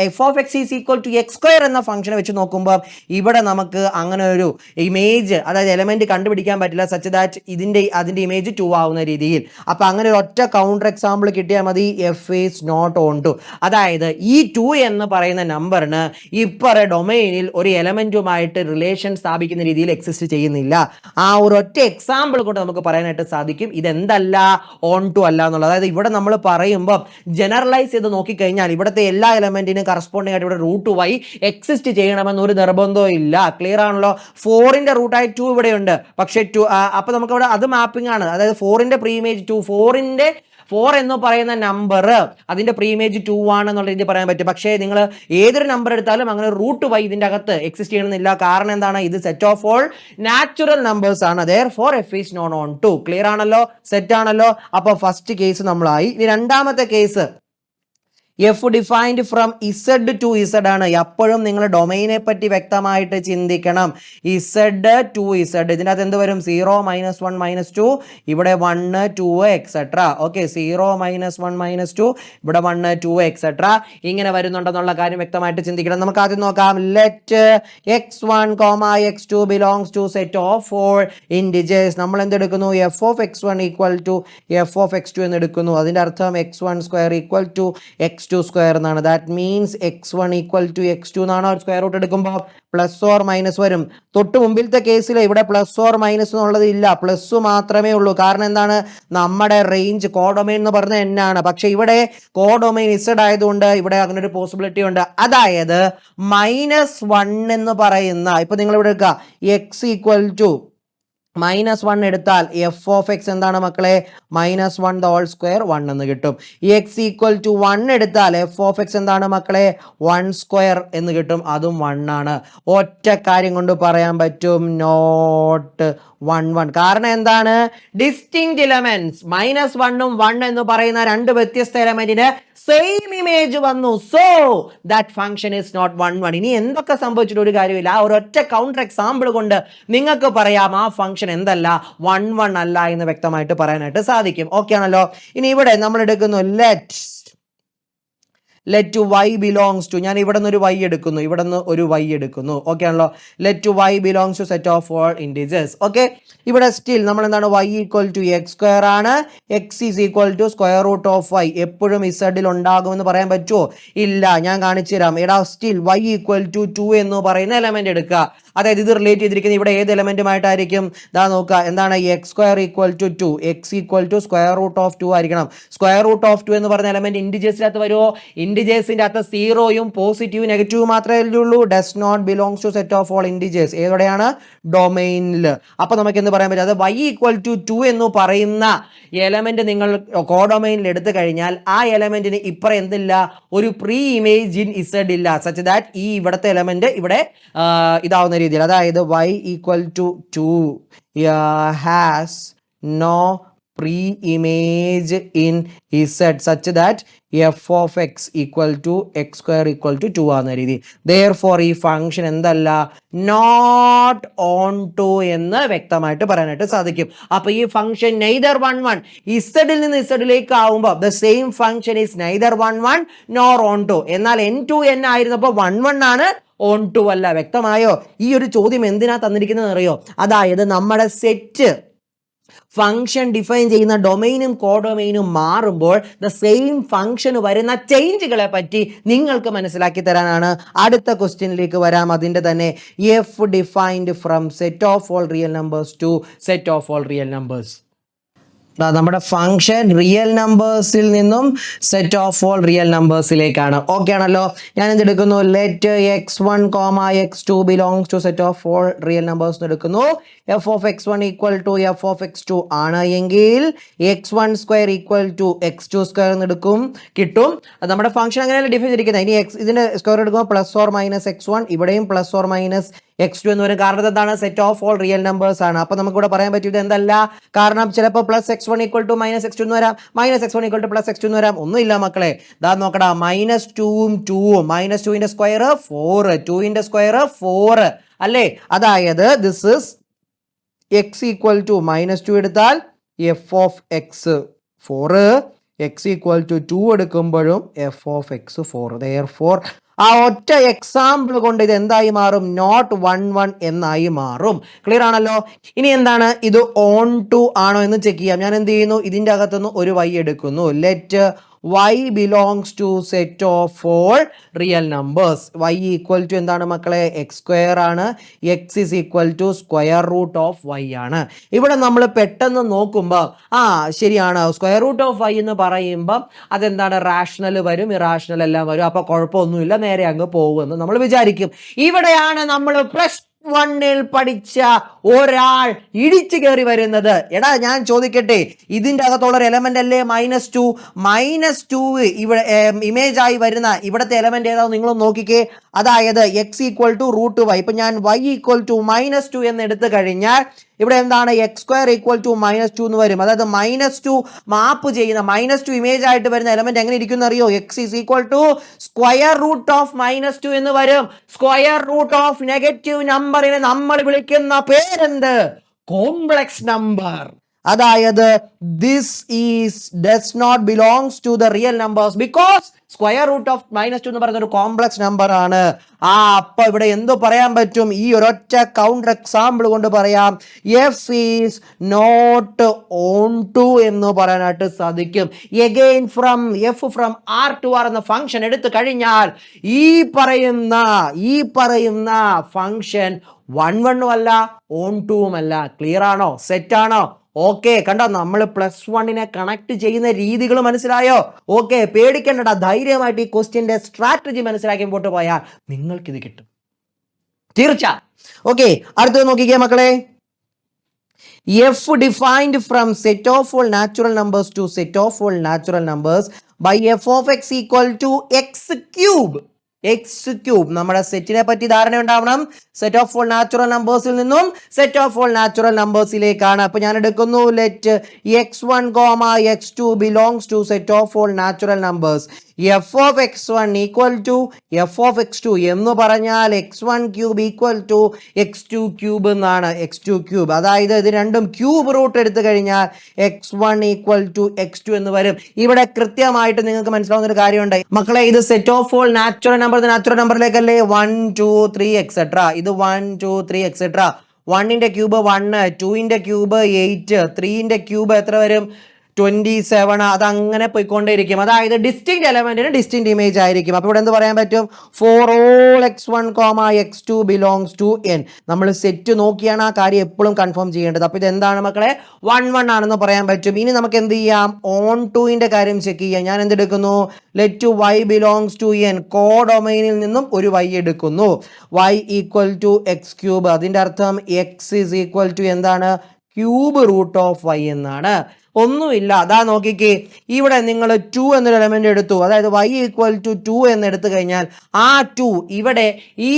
f of x is equal to x square എന്ന ഫംഗ്ഷനെ വെച്ച് നോക്കുമ്പോൾ ഇവിടെ നമുക്ക് അങ്ങനെ ഒരു ഇമേജ്, അതായത് എലമെന്റ് കണ്ടുപിടിക്കാൻ പറ്റില്ല, സച്ച് ദാറ്റ് അതിന്റെ ഇമേജ് 2 ആവുന്ന രീതിയിൽ. അപ്പൊ അങ്ങനെ ഒരു ഒറ്റ കൗണ്ടർ എക്സാമ്പിൾ കിട്ടിയാൽ മതി, f is not onto. അതായത് ഈ 2 എന്ന് പറയുന്ന നമ്പറിന് ഇപ്പറ ഡൊമൈനിൽ ഒരു എലമെന്റുമായിട്ട് റിലേഷൻ സ്ഥാപിക്കുന്ന രീതിയിൽ എക്സിസ്റ്റ് ചെയ്യുന്നില്ല. ആ ഒരു ഒറ്റ എക്സാമ്പിൾ കൊണ്ട് നമുക്ക് പറയാനായിട്ട് സാധിക്കും ഇതെന്തല്ല, ഓൺ ടു അല്ല എന്നുള്ളത്. അതായത് ഇവിടെ നമ്മൾ പറയുമ്പോൾ ജനറലൈസ് ചെയ്ത് നോക്കിക്കഴിഞ്ഞാൽ ഇവിടുത്തെ എല്ലാ എലമെന്റിനും കറസ്പോണ്ടിങ് ആയിട്ട് ഇവിടെ റൂട്ട് വൈ എക്സിസ്റ്റ് ചെയ്യണമെന്ന് ഒരു നിർബന്ധവും ഇല്ല. ക്ലിയർ ആണല്ലോ? 4ന്റെ റൂട്ടായി 2 ഇവിടെയുണ്ട്, പക്ഷേ 2 അപ്പൊ നമുക്ക് ഇവിടെ അത് മാപ്പിംഗ് ആണ്. അതായത് 4ന്റെ പ്രീ ഇമേജ് 2, 4 എന്ന് പറയുന്ന നമ്പർ അതിന്റെ പ്രീ ഇമേജ് 2 ആണെന്നുള്ള രീതിയിൽ പറയാൻ പറ്റും. പക്ഷേ നിങ്ങൾ ഏതൊരു നമ്പർ എടുത്താലും അങ്ങനെ റൂട്ട് വൈ ഇതിന്റെ അകത്ത് എക്സിസ്റ്റ് ചെയ്യണമെന്നില്ല. കാരണം എന്താണ്, ഇത് set of all natural numbers ആണ്. therefore f is not on 2. Clear ആണല്ലോ? സെറ്റ് ആണല്ലോ? അപ്പോൾ ഫസ്റ്റ് കേസ് നമ്മളായി. ഇനി രണ്ടാമത്തെ case, f defined from Z to Z ആണ്. എപ്പോഴും നിങ്ങൾ ഡൊമൈനെ പറ്റി വ്യക്തമായിട്ട് ചിന്തിക്കണം. ഇസഡ് ടു ഇസഡ്, ഇതിൻ്റെ അകത്ത് എന്ത് വരും, 0 -1 -2, ഇവിടെ 1 2 എക്സെട്ര. ഓക്കെ, 0 -1 -2, ഇവിടെ 1 2 എക്സെട്ര, ഇങ്ങനെ വരുന്നുണ്ടെന്നുള്ള കാര്യം വ്യക്തമായിട്ട് ചിന്തിക്കണം. നമുക്ക് ആദ്യം നോക്കാം, let x1, x2 belongs to set of all integers. നമ്മൾ എന്തെടുക്കുന്നു, f of x1 equal to F of x2 എന്ന് എടുക്കുന്നു. അതിൻ്റെ അർത്ഥം x1 square equal to x2 square എന്നാണ്. That means x1 equal to x2 എന്നാണ്. സ്ക്വയർ റൂട്ട് എടുക്കുമ്പോൾ plus or minus വരും. തൊട്ട് മുമ്പിലത്തെ കേസിൽ ഇവിടെ പ്ലസ് ഓർ മൈനസ് എന്നുള്ളത് ഇല്ല, പ്ലസ് മാത്രമേ ഉള്ളൂ. കാരണം എന്താണ്, നമ്മുടെ റേഞ്ച് കോഡൊമൈൻ എന്ന് പറഞ്ഞ n ആണ്. പക്ഷെ ഇവിടെ കോഡൊമൈൻ ഇസഡ് ആയതുകൊണ്ട് ഇവിടെ അങ്ങനെ ഒരു പോസിബിലിറ്റി ഉണ്ട്. അതായത് -1 എന്ന് പറയുന്ന, ഇപ്പൊ നിങ്ങൾ ഇവിടെ എടുക്കുക, x ഈക്വൽ ടു -1 എടുത്താൽ എഫ് ഓഫ് എക്സ് എന്താണ് മക്കളെ, -1 ദ ഹോൾ സ്ക്വയർ 1 എന്ന് കിട്ടും. എക്സ് ഈക്വൽ ടു 1 എടുത്താൽ എഫ് ഓഫ് എക്സ് എന്താണ് മക്കളെ, 1 സ്ക്വയർ എന്ന് കിട്ടും, അതും 1 ആണ്. ഒറ്റ കാര്യം കൊണ്ട് പറയാൻ പറ്റും, നോട്ട് 1 1. കാരണം എന്താണ്, ഡിസ്റ്റിങ്ക്റ്റ് എലമെന്റ്സ് -1 ഉം 1 എന്ന് പറയുന്ന രണ്ട് വ്യത്യസ്ത എലമെന്റിന് സെയിം ഇമേജ് വന്നു. So that function is not 1 1. ഇനി എന്തൊക്കെ സംഭവിച്ചിട്ട് ഒരു കാര്യമില്ല, ആ ഒരൊറ്റ കൗണ്ടർ എക്സാമ്പിൾ കൊണ്ട് നിങ്ങൾക്ക് പറയാം ആ ഫംഗ്ഷൻ എന്തല്ല, 1 1 അല്ല എന്ന് വ്യക്തമായിട്ട് പറയാനായിട്ട് സാധിക്കും. ഓക്കെ ആണല്ലോ? ഇനി ഇവിടെ നമ്മൾ എടുക്കുന്നു, ലെറ്റ് y ബിലോങ്സ് ടു, ഞാൻ ഇവിടെ നിന്ന് ഒരു y എടുക്കുന്നു, ഇവിടെ നിന്ന് ഒരു y എടുക്കുന്നു. ഓക്കെ ആണല്ലോ? Let y belongs to set of all integers. Okay, ഇവിടെ സ്റ്റിൽ നമ്മൾ എന്താണ്, y equal to x square ആണ്, x is equal to square root of y. എപ്പോഴും ഇസഡിൽ ഉണ്ടാകുമെന്ന് പറയാൻ പറ്റുമോ? ഇല്ല, ഞാൻ കാണിച്ചു തരാം. എടാ, സ്റ്റിൽ y ഈക്വൽ ടു 2 എന്ന് പറയുന്ന എലമെന്റ് എടുക്കുക. അതായത് ഇത് റിലേറ്റ് ചെയ്തിരിക്കുന്നത് ഇവിടെ ഏത് എലമെന്റുമായിട്ടായിരിക്കും? ദാ നോക്കുക, എന്താണ് x square equal to 2, x equal to square root of 2 ആയിരിക്കണം. സ്ക്വയർ റൂട്ട് ഓഫ് 2 എന്ന് പറഞ്ഞ എലമെന്റ് ഇൻഡിജേഴ്സിനകത്ത് വരുമോ? ഇൻഡിജേഴ്സിന്റെ അകത്ത് സീറോയും പോസിറ്റീവ് നെഗറ്റീവ് മാത്രമേ ഉള്ളൂ. Does not belongs to set of all integers. ഏതോടെയാണ്? ഡൊമൈനിൽ. അപ്പൊ നമുക്ക് എന്ത് പറയാൻ പറ്റും? അത് y ഈക്വൽ ടു 2 എന്ന് പറയുന്ന എലമെന്റ് നിങ്ങൾ കോഡൊമൈനിൽ എടുത്തു കഴിഞ്ഞാൽ ആ എലമെന്റിന് ഇപ്പറ എന്തില്ല? ഒരു പ്രീ ഇമേജ് ഇൻ ഇസഡ് ഇല്ല, സച്ച് ദാറ്റ് ഈ ഇവിടുത്തെ എലമെന്റ് ഇവിടെ ഇതാവുന്ന രീതിയിൽ, അതായത് y equal to 2 has no pre image in Z such that f of x equal to x square equal to 2 ആകുന്ന രീതി. therefore ഈ ഫംഗ്ഷൻ എന്തല്ല? നോട്ട് ഓൺ ടു എന്ന് വ്യക്തമായിട്ട് പറയാനായിട്ട് സാധിക്കും. അപ്പൊ ഈ ഫംഗ്ഷൻ നെയ്തർ 1 1 ഇസഡിൽ നിന്ന് ഇസഡിലേക്ക് ആവുമ്പോൾ the same function is neither 1 1 nor onto. എന്നാൽ n2 n ആയിരുന്നപ്പോൾ 1 1 ആണ്, ഓൺ ടു അല്ല. വ്യക്തമായോ? ഈ ഒരു ചോദ്യം എന്തിനാ തന്നിരിക്കുന്നത് അറിയോ? അതായത് നമ്മുടെ സെറ്റ് ഫംഗ്ഷൻ ഡിഫൈൻ ചെയ്യുന്ന ഡൊമൈനും കോഡൊമൈനും മാറുമ്പോൾ ദ സെയിം ഫംഗ്ഷന് വരുന്ന ചേഞ്ചുകളെ പറ്റി നിങ്ങൾക്ക് മനസ്സിലാക്കി തരാനാണ്. അടുത്ത ക്വസ്റ്റ്യനിലേക്ക് വരാം. അതിൻ്റെ തന്നെ f defined from set of all real numbers to set of all real numbers. നമ്മുടെ ഫംഗ്ഷൻ റിയൽ നമ്പേഴ്സിൽ നിന്നും സെറ്റ് ഓഫ് ഓൾ റിയൽ നമ്പേഴ്സിലേക്കാണ്. ഓക്കെ ആണല്ലോ? ഞാൻ എന്തെടുക്കുന്നു? Let x1, x2 belongs to set of all real numbers എടുക്കുന്നു. f of x1 equal to f of x2 ആണ് എങ്കിൽ x1 square equal to x2 square എന്ന് എടുക്കും, കിട്ടും. നമ്മുടെ ഫംഗ്ഷൻ അങ്ങനെയല്ല ഡിഫൈൻ ചെയ്തിരിക്കുന്നത്. ഇനി ഇതിന്റെ സ്ക്വയർ എടുക്കുമ്പോൾ പ്ലസ് ഓർ മൈനസ് x1, ഇവിടെയും പ്ലസ് ഓർ മൈനസ് x2 എന്ന് വരും. കാരണം എന്താണ്? Set of all real numbers ആണ്. അപ്പൊ നമുക്ക് ഇവിടെ പറയാൻ പറ്റും ഇത് എന്തല്ല. കാരണം ചിലപ്പോൾ plus x1 equal to minus x2 എന്ന് വരാം, minus x1 equal two plus x2 എന്ന് വരാം. ഒന്നുമില്ല മക്കളെ, ദാ നോക്കടാ, മൈനസ് 2ഉം 2ഉം, മൈനസ് 2ന്റെ സ്ക്വയർ 4, 2ന്റെ സ്ക്വയർ 4 അല്ലേ? അതായത് this is x equal to minus 2 എടുത്താൽ f of x 4, x equal to 2 എടുക്കുമ്പോഴും f ഓഫ് x 4. therefore ആ ഒറ്റ എക്സാമ്പിൾ കൊണ്ട് ഇത് എന്തായി മാറും? നോട്ട് 1 1 എന്നായി മാറും. ക്ലിയർ ആണല്ലോ? ഇനി എന്താണ് ഇത്? ഓൺ ടു ആണോ എന്ന് ചെക്ക് ചെയ്യാം. ഞാൻ എന്ത് ചെയ്യുന്നു? ഇതിൻ്റെ അകത്തുനിന്ന് ഒരു y എടുക്കുന്നു. Let y belongs to set of all real numbers. y equal to എന്താണ് മക്കളെ? x സ്ക്വയർ ആണ്. x is equal to square root of y ആണ്. ഇവിടെ നമ്മൾ പെട്ടെന്ന് നോക്കുമ്പോൾ ശരിയാണ്, സ്ക്വയർ റൂട്ട് ഓഫ് y എന്ന് പറയുമ്പം അതെന്താണ്? റാഷണൽ വരും, ഇറാഷണൽ എല്ലാം വരും. അപ്പൊ കുഴപ്പമൊന്നുമില്ല, നേരെ അങ്ങ് പോകുമെന്ന് നമ്മൾ വിചാരിക്കും. ഇവിടെയാണ് നമ്മൾ പ്ലസ് 1ൽ പഠിച്ച ഒരാൾ ഇടിച്ചു കയറി വരുന്നത്. എടാ ഞാൻ ചോദിക്കട്ടെ, ഇതിൻ്റെ അകത്തുള്ള ഒരു എലമെന്റ് അല്ലേ -2? -2 ഇവിടെ ഇമേജ് ആയി വരുന്ന ഇവിടുത്തെ എലമെന്റ് ഏതാ? നിങ്ങൾ നോക്കിക്കേ. അതായത് x equal to root y. ഇപ്പൊ ഞാൻ y ഈക്വൽ ടു -2 എന്ന് എടുത്തു കഴിഞ്ഞാൽ ഇവിടെ എന്താണ്? എക്സ് സ്ക്വയർ ഈക്വൽ ടു -2 എന്ന് വരും. അതായത് -2 മാപ്പ് ചെയ്യുന്ന -2 ഇമേജ് ആയിട്ട് വരുന്ന എലമെന്റ് എങ്ങനെ ഇരിക്കും അറിയോ? X is equal to square root of -2 എന്ന് വരും. സ്ക്വയർ റൂട്ട് ഓഫ് നെഗറ്റീവ് നമ്പറിനെ നമ്മൾ വിളിക്കുന്ന പേരെന്ത്? Complex number. അതായത് this is does not belongs to the real numbers because square root of -2 എന്ന് പറയുന്ന ഒരു കോംപ്ലക്സ് നമ്പർ ആണ്. അപ്പൊ ഇവിടെ എന്ത് പറയാൻ പറ്റും? ഈ ഒരൊറ്റ കൗണ്ടർ എക്സാമ്പിൾ കൊണ്ട് പറയാം, f is not onto എന്ന് പറയാനായിട്ട് സാധിക്കും. Again from f from R to R എന്ന ഫംഗ്ഷൻ എടുത്തു കഴിഞ്ഞാൽ ഈ പറയുന്ന ഫംഗ്ഷൻ 1 1 അല്ല, ഓൺ ടുവും അല്ല. ക്ലിയർ ആണോ? സെറ്റ് ആണോ? ഓക്കെ, കണ്ടോ? നമ്മൾ +1നെ കണക്ട് ചെയ്യുന്ന രീതികൾ മനസ്സിലായോ? ഓക്കെ, പേടിക്കണ്ടടാ, ധൈര്യമായിട്ട് ഈ ക്വസ്റ്റ്യന്റെ സ്ട്രാറ്റജി മനസ്സിലാക്കി മുമ്പോട്ട് പോയാൽ നിങ്ങൾക്കിത് കിട്ടും തീർച്ച. ഓക്കെ, അടുത്തത് നോക്കിക്കേ മക്കളെ. F defined from set of all natural numbers to set of all natural numbers by F of X equal to x cube. X cube, നമ്മുടെ സെറ്റിനെ പറ്റി ധാരണ ഉണ്ടാവണം. സെറ്റ് ഓഫ് ഓൾ നാച്ചുറൽ നമ്പേഴ്സിൽ നിന്നും സെറ്റ് ഓഫ് ഓൾ നാച്ചുറൽ നമ്പേഴ്സിലേക്കാണ്. അപ്പൊ ഞാൻ എടുക്കുന്നു let x1, x2 belongs to set of all natural numbers. F of x1 equal to F of x2 എന്ന് പറഞ്ഞാൽ x1 cube equal to x2 cube എന്നാണ്. x2 cube, അതായത് ഇത് രണ്ടും ക്യൂബ് റൂട്ട് എടുത്തു കഴിഞ്ഞാൽ x1 ഈക്വൽ ടു x2 എന്ന് വരും. ഇവിടെ കൃത്യമായിട്ട് നിങ്ങൾക്ക് മനസ്സിലാവുന്ന ഒരു കാര്യമുണ്ട് മക്കളെ. ഇത് സെറ്റ് ഓഫ് ഓൾ നാച്ചുറൽ നമ്പറിലേക്കല്ലേ 1 2 3 എക്സെട്ര. ഇത് 1 2 3 എക്സെട്ര. 1ന്റെ ക്യൂബ് 1, 2ന്റെ ക്യൂബ് 8, 3ന്റെ ക്യൂബ് എത്ര വരും? 27 അതങ്ങനെ പോയിക്കൊണ്ടേയിരിക്കും. അതായത് ഡിസ്റ്റിങ് എലമെന്റിന് ഡിസ്റ്റിങ് ഇമേജ് ആയിരിക്കും. അപ്പോൾ ഇവിടെ എന്ത് പറയാൻ പറ്റും? For all x1, x2 belongs to n. നമ്മൾ സെറ്റ് നോക്കിയാണ് ആ കാര്യം എപ്പോഴും കൺഫേം ചെയ്യേണ്ടത്. അപ്പോൾ ഇത് എന്താണ് മക്കളെ? 1 ആണെന്ന് പറയാൻ പറ്റും. ഇനി നമുക്ക് എന്ത് ചെയ്യാം? ഓൺ ടുവിന്റെ കാര്യം ചെക്ക് ചെയ്യാം. ഞാൻ എന്തെടുക്കുന്നു? Let y belongs to n. കോഡൊമൈനിൽ നിന്നും ഒരു y എടുക്കുന്നു. y equal to x cube. അതിന്റെ അർത്ഥം x ഈസ് ഈക്വൽ ടു എന്താണ്? ക്യൂബ് റൂട്ട് ഓഫ് y എന്നാണ്. ഒന്നുമില്ല, അതാ നോക്കിക്കേ, ഇവിടെ നിങ്ങൾ 2 എന്നൊരു എലമെന്റ് എടുത്തു. അതായത് y ഈക്വൽ ടു 2 എന്ന് എടുത്തു കഴിഞ്ഞാൽ ആ 2 ഇവിടെ ഈ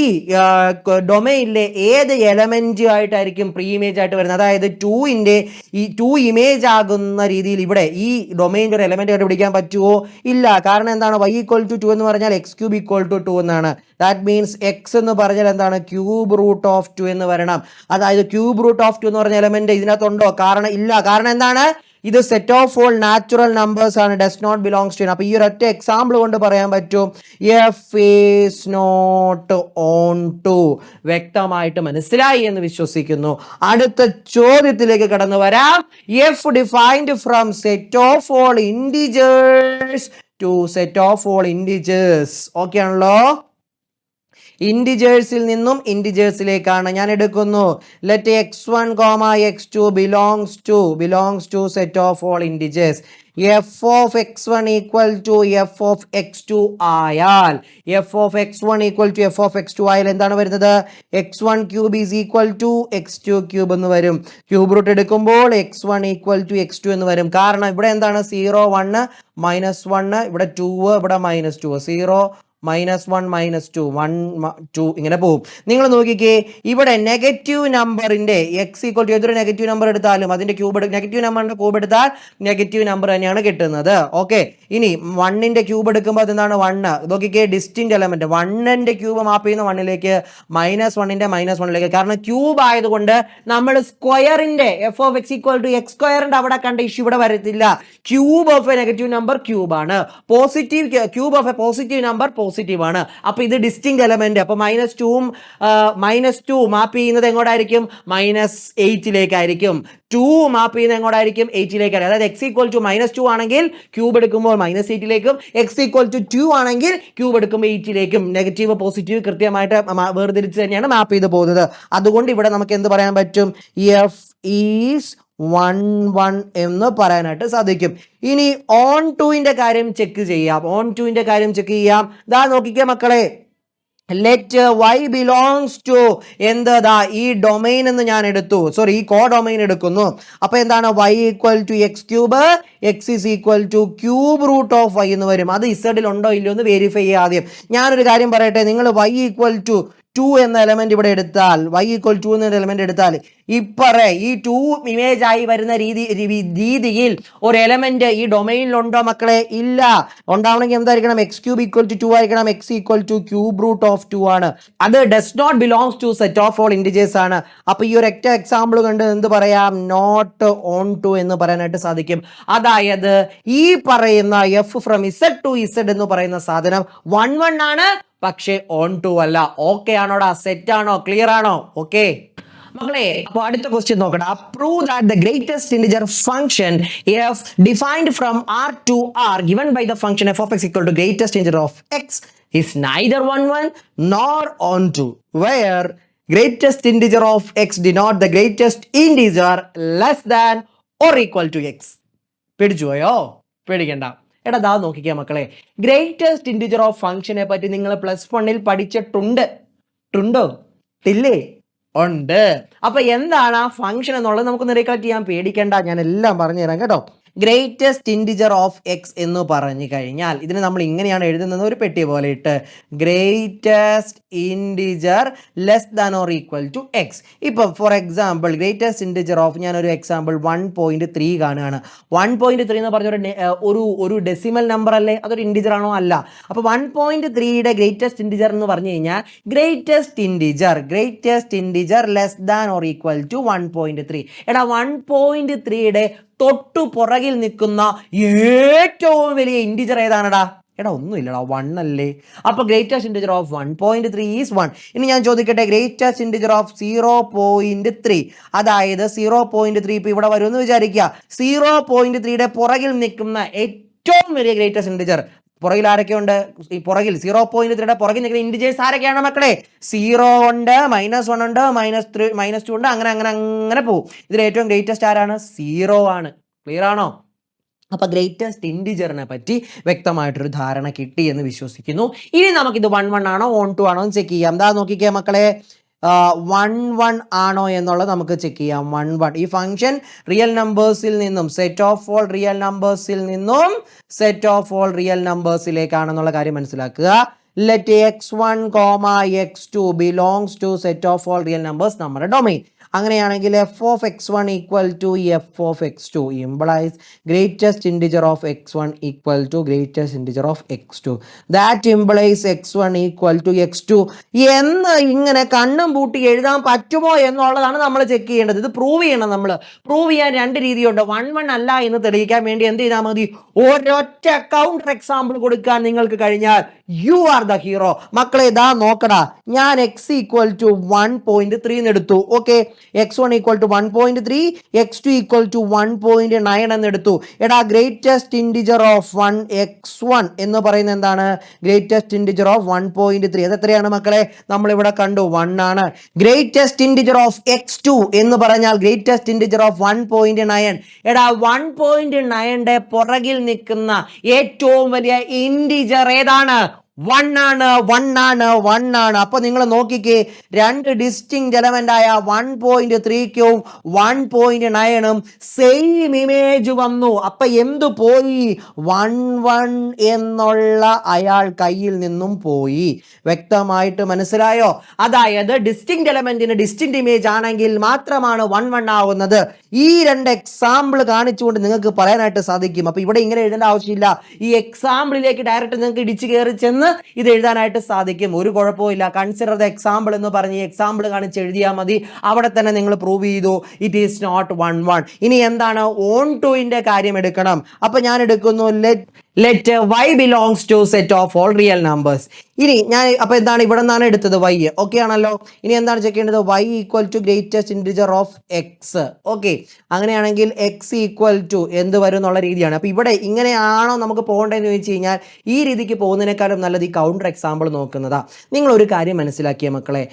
ഡൊമൈനിലെ ഏത് എലമെന്റ് ആയിട്ടായിരിക്കും പ്രീ ഇമേജ് ആയിട്ട് വരുന്നത്? അതായത് 2ന്റെ ഈ 2 ഇമേജ് ആകുന്ന രീതിയിൽ ഇവിടെ ഈ ഡൊമൈനിന്റെ ഒരു എലമെന്റ് കണ്ടുപിടിക്കാൻ പറ്റുമോ? ഇല്ല. കാരണം എന്താണ്? y ഈക്വൽ ടു 2 എന്ന് പറഞ്ഞാൽ x ക്യൂബ് ഈക്വൽ ടു 2 എന്നാണ്. ദാറ്റ് മീൻസ് x എന്ന് പറഞ്ഞാൽ എന്താണ്? ക്യൂബ് റൂട്ട് ഓഫ് 2 എന്ന് വരണം. അതായത് ക്യൂബ് റൂട്ട് ഓഫ് 2 എന്ന് പറഞ്ഞ എലമെന്റ് ഇതിനകത്തുണ്ടോ? കാരണം ഇല്ല. കാരണം എന്താണ്? ഇത് set of all natural numbers ആണ്, ഡസ് നോട്ട് ബിലോങ്സ് ടു. അപ്പൊ ഈ ഒരൊറ്റ എക്സാമ്പിൾ കൊണ്ട് പറയാൻ പറ്റും f is not onto. വ്യക്തമായിട്ട് മനസ്സിലായി എന്ന് വിശ്വസിക്കുന്നു. അടുത്ത ചോദ്യത്തിലേക്ക് കടന്നു വരാം. F defined from set of all integers to set of all integers. Okay ആണല്ലോ? ഇൻഡിജേഴ്സിൽ നിന്നും ഇൻഡിജേഴ്സിലേക്കാണ് ഞാൻ എടുക്കുന്നു. Let x1, x2 belongs to set of all integers. F of x1 equal to F of x2 ആയാൽ എന്താണ് വരുന്നത്? x1 cube is equal to x2 cube എന്ന് വരും. ക്യൂബ് റൂട്ട് എടുക്കുമ്പോൾ x1 ഈക്വൽ ടു x2 എന്ന് വരും. കാരണം ഇവിടെ എന്താണ്? 0 1 -1, ഇവിടെ 2, ഇവിടെ -2, 0 -1 -2 1 2 ഇങ്ങനെ പോകും. നിങ്ങൾ നോക്കിക്കേ, ഇവിടെ നെഗറ്റീവ് നമ്പറിന്റെ x ഈക്വൽ ടു ഏതൊരു നെഗറ്റീവ് നമ്പർ എടുത്താലും അതിന്റെ നെഗറ്റീവ് നമ്പറിന്റെ ക്യൂബ് എടുത്താൽ നെഗറ്റീവ് നമ്പർ തന്നെയാണ് കിട്ടുന്നത്. ഓക്കെ, ഇനി 1ന്റെ ക്യൂബ് എടുക്കുമ്പോൾ അതെന്താണ്? 1. നോക്കിക്കേ, ഡിസ്റ്റിങ് എലമെന്റ് 1ന്റെ ക്യൂബ് മാപ്പ് ചെയ്യുന്ന 1ലേക്ക്, -1ന്റെ -1ലേക്ക്. കാരണം ക്യൂബ് ആയതുകൊണ്ട് നമ്മൾ സ്ക്വയറിന്റെ f of X equal to x സ്ക്വയറിന്റെ അവിടെ കണ്ട ഇഷ്യൂ ഇവിടെ വരത്തില്ല. Cube of a negative number cube ആണ്. Positive cube of a positive number positive ആണ്. അപ്പൊ ഇത് ഡിസ്റ്റിങ് എലമെന്റ്. അപ്പൊ -2 മാപ്പ് ചെയ്യുന്നത് എങ്ങോട്ടായിരിക്കും? -8ലേക്കായിരിക്കും. 2 മാപ്പ് ചെയ്യുന്നത് എങ്ങോട്ടായിരിക്കും? 8ലേക്കായിരിക്കും. അതായത് x ഈക്വൽ ടു -2 ആണെങ്കിൽ ക്യൂബ് എടുക്കുമ്പോൾ -8ലേക്കും, x ഈക്വൽ ടു 2 ആണെങ്കിൽ ക്യൂബ് എടുക്കുമ്പോൾ 8ലേക്കും. നെഗറ്റീവ് പോസിറ്റീവ് കൃത്യമായിട്ട് വേർതിരിച്ച് തന്നെയാണ് മാപ്പ് ചെയ്ത് പോകുന്നത്. അതുകൊണ്ട് ഇവിടെ നമുക്ക് എന്ത് പറയാൻ പറ്റും? എഫ് ഈസ് 1 എന്ന് പറയാനായിട്ട് സാധിക്കും. ഇനി ഓൺ ടുവിന്റെ കാര്യം ചെക്ക് ചെയ്യാം. ദാ നോക്കിക്കേ മക്കളെ, ലെറ്റ് y ബിലോങ്സ് ടു എന്താ ഈ ഡൊമൈൻ എന്ന് ഞാൻ എടുത്തു. സോറി, ഈ കോഡൊമൈൻ എടുക്കുന്നു. അപ്പൊ എന്താണ്? y equal to x cube, x is equal to cube root of y എന്ന് വരും. അത് ഇസഡിൽ ഉണ്ടോ ഇല്ലയോ എന്ന് വെരിഫൈ ചെയ്യാം ആദ്യം. ഞാനൊരു കാര്യം പറയട്ടെ, നിങ്ങൾ y ഈക്വൽ ടു 2 എന്ന എലമെന്റ് ഇവിടെ എടുത്താൽ, y ഈക്വൽ 2 എന്ന എലമെന്റ് എടുത്താൽ ഇപ്പറേ ഈ 2 ഇമേജ് ആയി വരുന്ന രീതിയിൽ ഒരു എലമെന്റ് ഈ ഡൊമൈനിലുണ്ടോ മക്കളെ? ഇല്ല. ഉണ്ടാവണമെങ്കിൽ എന്തായിരിക്കണം? x ക്യൂബ് ഈക്വൽ ടു 2 ആയിരിക്കണം. x equal to cube root of 2 ആണ്. അത് does not belongs to set of all integers ആണ്. അപ്പൊ ഈ ഒരു ഒറ്റ എക്സാമ്പിൾ കണ്ട് എന്ത് പറയാം? നോട്ട് ഓൺ ടു എന്ന് പറയാനായിട്ട് സാധിക്കും. അതായത് ഈ പറയുന്ന f from z to z എന്ന് പറയുന്ന സാധനം 1 ആണ്, പക്ഷേ ഓൺ ടു അല്ല. ഓക്കെ ആണോടാ? സെറ്റ് ആണോ? ക്ലിയർ ആണോ? ഓക്കെ മക്കളെ, അപ്പൊ അടുത്ത ക്വസ്റ്റ്യൻ നോക്കണം. Prove that the greatest integer function f defined from r to r given by the function f of x equal to greatest integer of x is neither 1 nor onto, where greatest integer of x denote the greatest integer less than or equal to x. പേടിച്ചുപോയോ? പേടിക്കണ്ട. എടാ ദാ നോക്കിക്കേ മക്കളെ, greatest integer of ഫംഗ്ഷനെ പറ്റി നിങ്ങൾ +1 പഠിച്ചിട്ടുണ്ടോ? ഇല്ലേ? ഉണ്ട്. അപ്പൊ എന്താണ് ആ ഫംഗ്ഷൻ എന്നുള്ളത് നമുക്കൊന്ന് റീകളക്ട് ചെയ്യാൻ. പേടിക്കണ്ട, ഞാൻ എല്ലാം പറഞ്ഞു തരാം കേട്ടോ. ഗ്രേറ്റസ്റ്റ് ഇൻഡിജർ ഓഫ് എക്സ് എന്ന് പറഞ്ഞു കഴിഞ്ഞാൽ ഇതിന് നമ്മൾ ഇങ്ങനെയാണ് എഴുതുന്നത്, ഒരു പെട്ടി പോലെ ഇട്ട്, greatest integer less than or equal to x. ഇപ്പം for example greatest integer of, ഞാനൊരു എക്സാമ്പിൾ 1.3 കാണുകയാണ്. 1.3 എന്ന് പറഞ്ഞ ഒരു ഡെസിമൽ നമ്പർ അല്ലേ? അതൊരു ഇൻഡിജർ ആണോ? അല്ല. അപ്പോൾ 1.3യുടെ ഗ്രേറ്റസ്റ്റ് ഇൻഡിജർ എന്ന് പറഞ്ഞു കഴിഞ്ഞാൽ greatest integer less than or equal to 1.3. എടാ 1.3യുടെ തൊട്ടു പുറകിൽ നിൽക്കുന്ന ഏറ്റവും വലിയ ഇൻഡിജർ ഏതാണടാ? എടാ ഒന്നുമില്ലടാ 1 അല്ലേ. അപ്പോൾ ഗ്രേറ്റസ്റ്റ് ഇൻറ്റിജർ ഓഫ് 1.3 ഈസ് 1. ഇനി ഞാൻ ചോദിക്കട്ടെ, ഗ്രേറ്റസ്റ്റ് ഇൻറ്റിജർ ഓഫ് 0.3, അതായത് 0.3 ഇപ്പോൾ ഇവിടെ വരുമെന്ന് വിചാരിക്കുക. 0.3യുടെ പുറകിൽ നിൽക്കുന്ന ഏറ്റവും വലിയ ഗ്രേറ്റസ്റ്റ് ഇൻറ്റിജർ, പുറകിൽ ആരൊക്കെ ഉണ്ട്? ഈ പുറകിൽ 0.3യുടെ പുറകിൽ നിൽക്കുന്ന ഇൻറ്റിജേഴ്സ് ആരൊക്കെയാണ് മക്കളെ? 0 ഉണ്ട്, -1 ഉണ്ട്, -2 ഉണ്ട്, അങ്ങനെ അങ്ങനെ അങ്ങനെ പോകും. ഇതിൽ ഏറ്റവും ഗ്രേറ്റസ്റ്റ് ആരാണ്? 0 ആണ്. ക്ലിയർ ആണോ? അപ്പോൾ ഗ്രേറ്റസ്റ്റ് ഇൻറ്റിജറിനെ പറ്റി വ്യക്തമായിട്ടൊരു ധാരണ കിട്ടി എന്ന് വിശ്വസിക്കുന്നു. ഇനി നമുക്കിത് 1 ആണോ 2 ആണോ എന്ന് ചെക്ക് ചെയ്യാം. എന്താ നോക്കിക്കേ മക്കളെ, 1 ആണോ എന്നുള്ളത് നമുക്ക് ചെക്ക് ചെയ്യാം. 1 ഈ ഫംഗ്ഷൻ റിയൽ നമ്പേഴ്സിൽ നിന്നും സെറ്റ് ഓഫ് ഓൾ റിയൽ നമ്പേഴ്സിൽ നിന്നും സെറ്റ് ഓഫ് ഓൾ റിയൽ നമ്പേഴ്സിലേക്കാണെന്നുള്ള കാര്യം മനസ്സിലാക്കുക. Let x1, x2 belongs to set of all real numbers നമ്മുടെ ഡൊമൈൻ. അങ്ങനെയാണെങ്കിൽ f of x1 equal to f of x2 implies greatest integer of x1 equal to greatest integer of x2. That implies x1 equal to x2 എന്ന് ഇങ്ങനെ കണ്ണും പൂട്ടി എഴുതാൻ പറ്റുമോ എന്നുള്ളതാണ് നമ്മൾ ചെക്ക് ചെയ്യേണ്ടത്. ഇത് പ്രൂവ് ചെയ്യണം. നമ്മൾ പ്രൂവ് ചെയ്യാൻ 2 രീതിയുണ്ട്. 1 അല്ല എന്ന് തെളിയിക്കാൻ വേണ്ടി എന്ത് ചെയ്താൽ മതി? ഒരൊറ്റ കൗണ്ടർ എക്സാമ്പിൾ കൊടുക്കാൻ നിങ്ങൾക്ക് കഴിഞ്ഞാൽ യു ആർ ദ ഹീറോ. മക്കളെ ഇതാ നോക്കടാ, ഞാൻ x ഈക്വൽ ടു 1.3 എടുത്തു. Okay, x1 equal to 1.3, x2 equal to 1.9 എന്നെടുത്തു. എടാ ഗ്രേറ്റസ്റ്റ് ഇൻറ്റിജർ ഓഫ് x1 എന്ന് പറയുന്നത് എന്താണ്? Greatest integer of 1.3. അത് എത്രയാണ് മക്കളെ? നമ്മളിവിടെ കണ്ടു 1 ആണ്. ഗ്രേറ്റസ്റ്റ് ഇൻറ്റിജർ ഓഫ് x2 എന്ന് പറഞ്ഞാൽ ഗ്രേറ്റസ്റ്റ് ഇൻറ്റിജർ ഓഫ് 1.9. എടാ 1.9ന്റെ പുറകിൽ നിൽക്കുന്ന ഏറ്റവും വലിയ ഇൻറ്റിജർ ഏതാണ്? 1 ആണ്. അപ്പൊ നിങ്ങൾ നോക്കിക്കേ, 2 ഡിസ്റ്റിങ്ക്റ്റ് എലമെന്റ് ആയ 1.3ക്കും 1.9ഉം സെയിം ഇമേജ് വന്നു. അപ്പൊ എന്തു പോയി? 1 എന്നുള്ള അയാൾ കയ്യിൽ നിന്നും പോയി. വ്യക്തമായിട്ട് മനസ്സിലായോ? അതായത് ഡിസ്റ്റിങ്ക്റ്റ് എലമെന്റിന് ഡിസ്റ്റിങ്ക്റ്റ് ഇമേജ് ആണെങ്കിൽ മാത്രമാണ് 1 ആവുന്നത്. ഈ 2 എക്സാമ്പിൾ കാണിച്ചുകൊണ്ട് നിങ്ങൾക്ക് പറയാനായിട്ട് സാധിക്കും. അപ്പൊ ഇവിടെ ഇങ്ങനെ എഴുതേണ്ട ആവശ്യമില്ല. ഈ എക്സാമ്പിളിലേക്ക് ഡയറക്റ്റ് നിങ്ങൾക്ക് ഇടിച്ചു കയറി ചെന്ന് ഇത് എഴുതാനായിട്ട് സാധിക്കും. ഒരു കുഴപ്പമില്ല. കൺസിഡർ ദ എക്സാമ്പിൾ എന്ന് പറഞ്ഞ് എക്സാമ്പിൾ കാണിച്ച് എഴുതിയാൽ മതി. അവിടെ തന്നെ നിങ്ങൾ പ്രൂവ് ചെയ്തു ഇറ്റ് ഈസ് നോട്ട് 1. ഇനി എന്താണ്? ഓൺ ടുവിന്റെ കാര്യം എടുക്കണം. അപ്പൊ ഞാൻ എടുക്കുന്നു let y belongs to set of all real numbers. ഇനി ഞാൻ അപ്പോൾ എന്താണ് ഇവിടെ നിന്നാണ് എടുത്തത്? y. ഓക്കെ ആണല്ലോ. ഇനി എന്താണ് ചെക്ക് ചെയ്യേണ്ടത്? y equal to greatest integer of x. Okay, അങ്ങനെയാണെങ്കിൽ x ഈക്വൽ ടു എന്ത് വരും എന്നുള്ള രീതിയാണ്. അപ്പോൾ ഇവിടെ ഇങ്ങനെയാണോ നമുക്ക് പോകേണ്ടതെന്ന് ചോദിച്ചു കഴിഞ്ഞാൽ ഈ രീതിക്ക് പോകുന്നതിനേക്കാളും നല്ലത് ഈ കൗണ്ടർ എക്സാമ്പിൾ നോക്കുന്നതാ. നിങ്ങൾ ഒരു കാര്യം മനസ്സിലാക്കിയ മക്കളെ,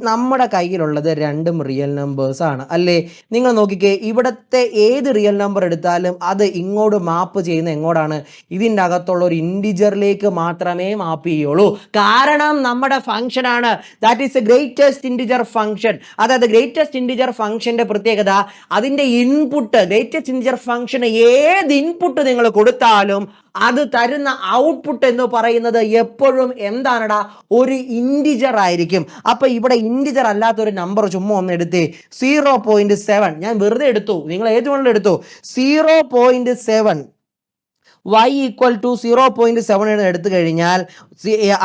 നമ്മുടെ കയ്യിലുള്ളത് 2 റിയൽ നമ്പേഴ്സ് ആണ് അല്ലേ? നിങ്ങൾ നോക്കിക്കേ, ഇവിടുത്തെ ഏത് റിയൽ നമ്പർ എടുത്താലും അത് ഇങ്ങോട്ട് മാപ്പ് ചെയ്യുന്ന എങ്ങോട്ടാണ്? ഇതിൻ്റെ അകത്തുള്ള ഒരു ഇൻറ്റിജറിലേക്ക് മാത്രമേ മാപ്പ് ചെയ്യുള്ളൂ. കാരണം നമ്മുടെ ഫംഗ്ഷൻ ആണ്, that is A greatest integer function. അതായത് ഗ്രേറ്റസ്റ്റ് ഇൻറ്റിജർ ഫംഗ്ഷന്റെ പ്രത്യേകത, അതിന്റെ ഇൻപുട്ട്, ഗ്രേറ്റസ്റ്റ് ഇൻറ്റിജർ ഫംഗ്ഷന് ഏത് ഇൻപുട്ട് നിങ്ങൾ കൊടുത്താലും അത് തരുന്ന ഔട്ട്പുട്ട് എന്ന് പറയുന്നത് എപ്പോഴും എന്താണടാ? ഒരു ഇൻറ്റിജർ ആയിരിക്കും. അപ്പൊ ഇവിടെ ഇൻറ്റിജർ അല്ലാത്തൊരു നമ്പർ ചുമ്മാ ഒന്ന് എടുത്തേ, 0.7. ഞാൻ വെറുതെ എടുത്തു, നിങ്ങൾ ഏത് വേണമെങ്കിലും എടുത്തു. 0.7 y ഈക്വൽ ടു 0.7 എടുത്തു കഴിഞ്ഞാൽ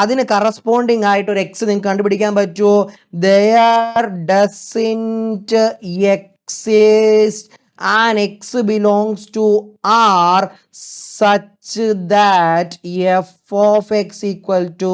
അതിന് കറസ്പോണ്ടിങ് ആയിട്ട് ഒരു എക്സ് നിങ്ങൾക്ക് കണ്ടുപിടിക്കാൻ പറ്റുമോ? there doesn't exist an x belongs to R such that f of x equal to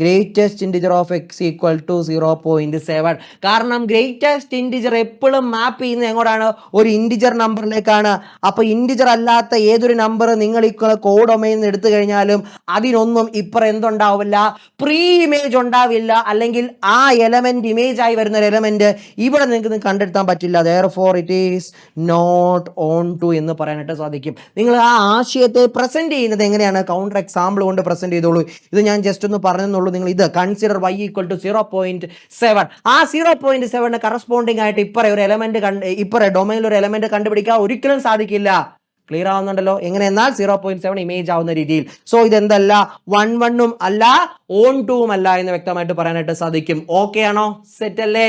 greatest integer of x equal to 0.7. കാരണം ഗ്രേറ്റസ്റ്റ് ഇൻറ്റിജർ എപ്പോഴും മാപ്പ് ചെയ്യുന്നത് എങ്ങോട്ടാണ്? ഒരു ഇൻറ്റിജർ നമ്പറിലേക്കാണ്. അപ്പോൾ ഇൻറ്റിജർ അല്ലാത്ത ഏതൊരു നമ്പർ നിങ്ങൾ ഈ കോഡ് ഡൊമൈനിൽ നിന്ന് എടുത്തു കഴിഞ്ഞാലും അതിനൊന്നും ഇപ്പുറം എന്തുണ്ടാവില്ല? പ്രീ ഇമേജ് ഉണ്ടാവില്ല. അല്ലെങ്കിൽ ആ എലമെന്റ് ഇമേജ് ആയി വരുന്ന ഒരു എലമെന്റ് ഇവിടെ നിങ്ങൾക്ക് കണ്ടെത്താൻ പറ്റില്ല. therefore it is not on to എന്ന് പറയാനായിട്ട് സാധിക്കും. നിങ്ങൾ ആ ആശയത്തെ പ്രസന്റ് ചെയ്യുന്നത് എങ്ങനെയാണ്? കൗണ്ടർ എക്സാമ്പിൾ കൊണ്ട് പ്രസന്റ് ചെയ്തോളൂ. ഇത് ഞാൻ ജസ്റ്റ് ഒന്ന് പറഞ്ഞെന്നുള്ളൂ. നിങ്ങൾ ഇത് കൺസിഡർ y ഈക്വൽ ടു 0.7. ആ 0.7 കറസ്പോണ്ടിങ് ആയിട്ട് ഇപ്പറേ ഒരു എലമെന്റ് ഇപ്പറേ ഡൊമൈനിൽ ഒരു എലമെന്റ് കണ്ടുപിടിക്കാൻ ഒരിക്കലും സാധിക്കില്ല. ക്ലിയർ ആവുന്നുണ്ടല്ലോ? എങ്ങനെ? എന്നാൽ 0.7 ഇമേജ് ആവുന്ന രീതിയിൽ. സോ ഇതെന്തല്ല? 1 അല്ല, ഓൺ 2 അല്ല എന്ന് വ്യക്തമായിട്ട് പറയാനായിട്ട് സാധിക്കും. ഓക്കെ ആണോ? സെറ്റ് അല്ലേ?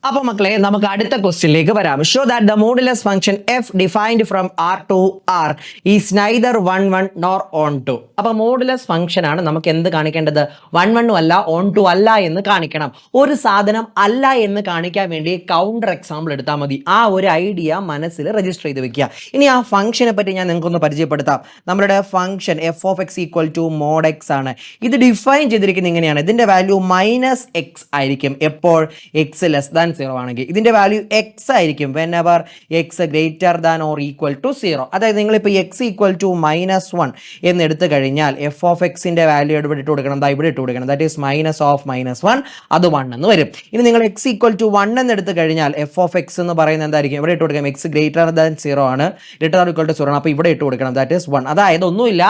അപ്പോൾ മക്കളെ നമുക്ക് അടുത്ത ക്വസ്റ്റ്യനിലേക്ക് വരാം. Show that the modulus function f defined from R to R is neither 1 1 nor onto. അപ്പോൾ മോഡുലസ് ഫംഗ്ഷൻ ആണ് നമുക്ക് എന്ത് കാണിക്കേണ്ടത്? 1 1 അല്ല ഓൺ ടു അല്ല എന്ന് കാണിക്കണം. ഒരു സാധനം അല്ല എന്ന് കാണിക്കാൻ വേണ്ടി കൗണ്ടർ എക്സാമ്പിൾ എടുത്താൽ മതി. ആ ഒരു ഐഡിയ മനസ്സിൽ രജിസ്റ്റർ ചെയ്ത് വെക്കുക. ഇനി ആ ഫംഗ്ഷനെ പറ്റി ഞാൻ നിങ്ങൾക്കൊന്ന് പരിചയപ്പെടുത്താം. നമ്മുടെ function f of X equal to mod x ആണ്. ഇത് ഡിഫൈൻ ചെയ്തിരിക്കുന്നത് ഇങ്ങനെയാണ്. ഇതിന്റെ വാല്യൂ -x ആയിരിക്കും എപ്പോൾ എക്സ് ലെസ് ദാൻ 0 ആണെങ്കിൽ. ഇതിന്റെ വാല്യൂ x ആയിരിക്കും whenever x greater than or equal to 0. അതായത് നിങ്ങളിപ്പോൾ എക്സ് ഈക്വൽ ടു -1 എന്ന് എടുത്തു കഴിഞ്ഞാൽ എഫ് ഓഫ് എക്സിന്റെ വാല്യൂ ഇവിടെ ഇട്ട് കൊടുക്കണം, ഇവിടെ ഇട്ട് കൊടുക്കണം. ദാറ്റ് ഈസ് -1 അത് 1 എന്ന് വരും. ഇനി നിങ്ങൾ എക്സ് ഈക്വൽ ടു 1 എന്ന് എടുത്തു കഴിഞ്ഞാൽ എഫ് ഓഫ് എക്സ് എന്ന് പറയുന്നത് എന്തായിരിക്കും? ഇവിടെ ഇട്ട് കൊടുക്കാം. എക്സ് ഗ്രേറ്റർ ദാൻ 0 ആണ്, ഗ്രേറ്റർ ദാൻ ഈക്വൽ ടു 0 ആണ്. അപ്പോൾ ഇവിടെ ഇട്ട് കൊടുക്കണം. That is 1. അതായത് ഒന്നുമില്ല,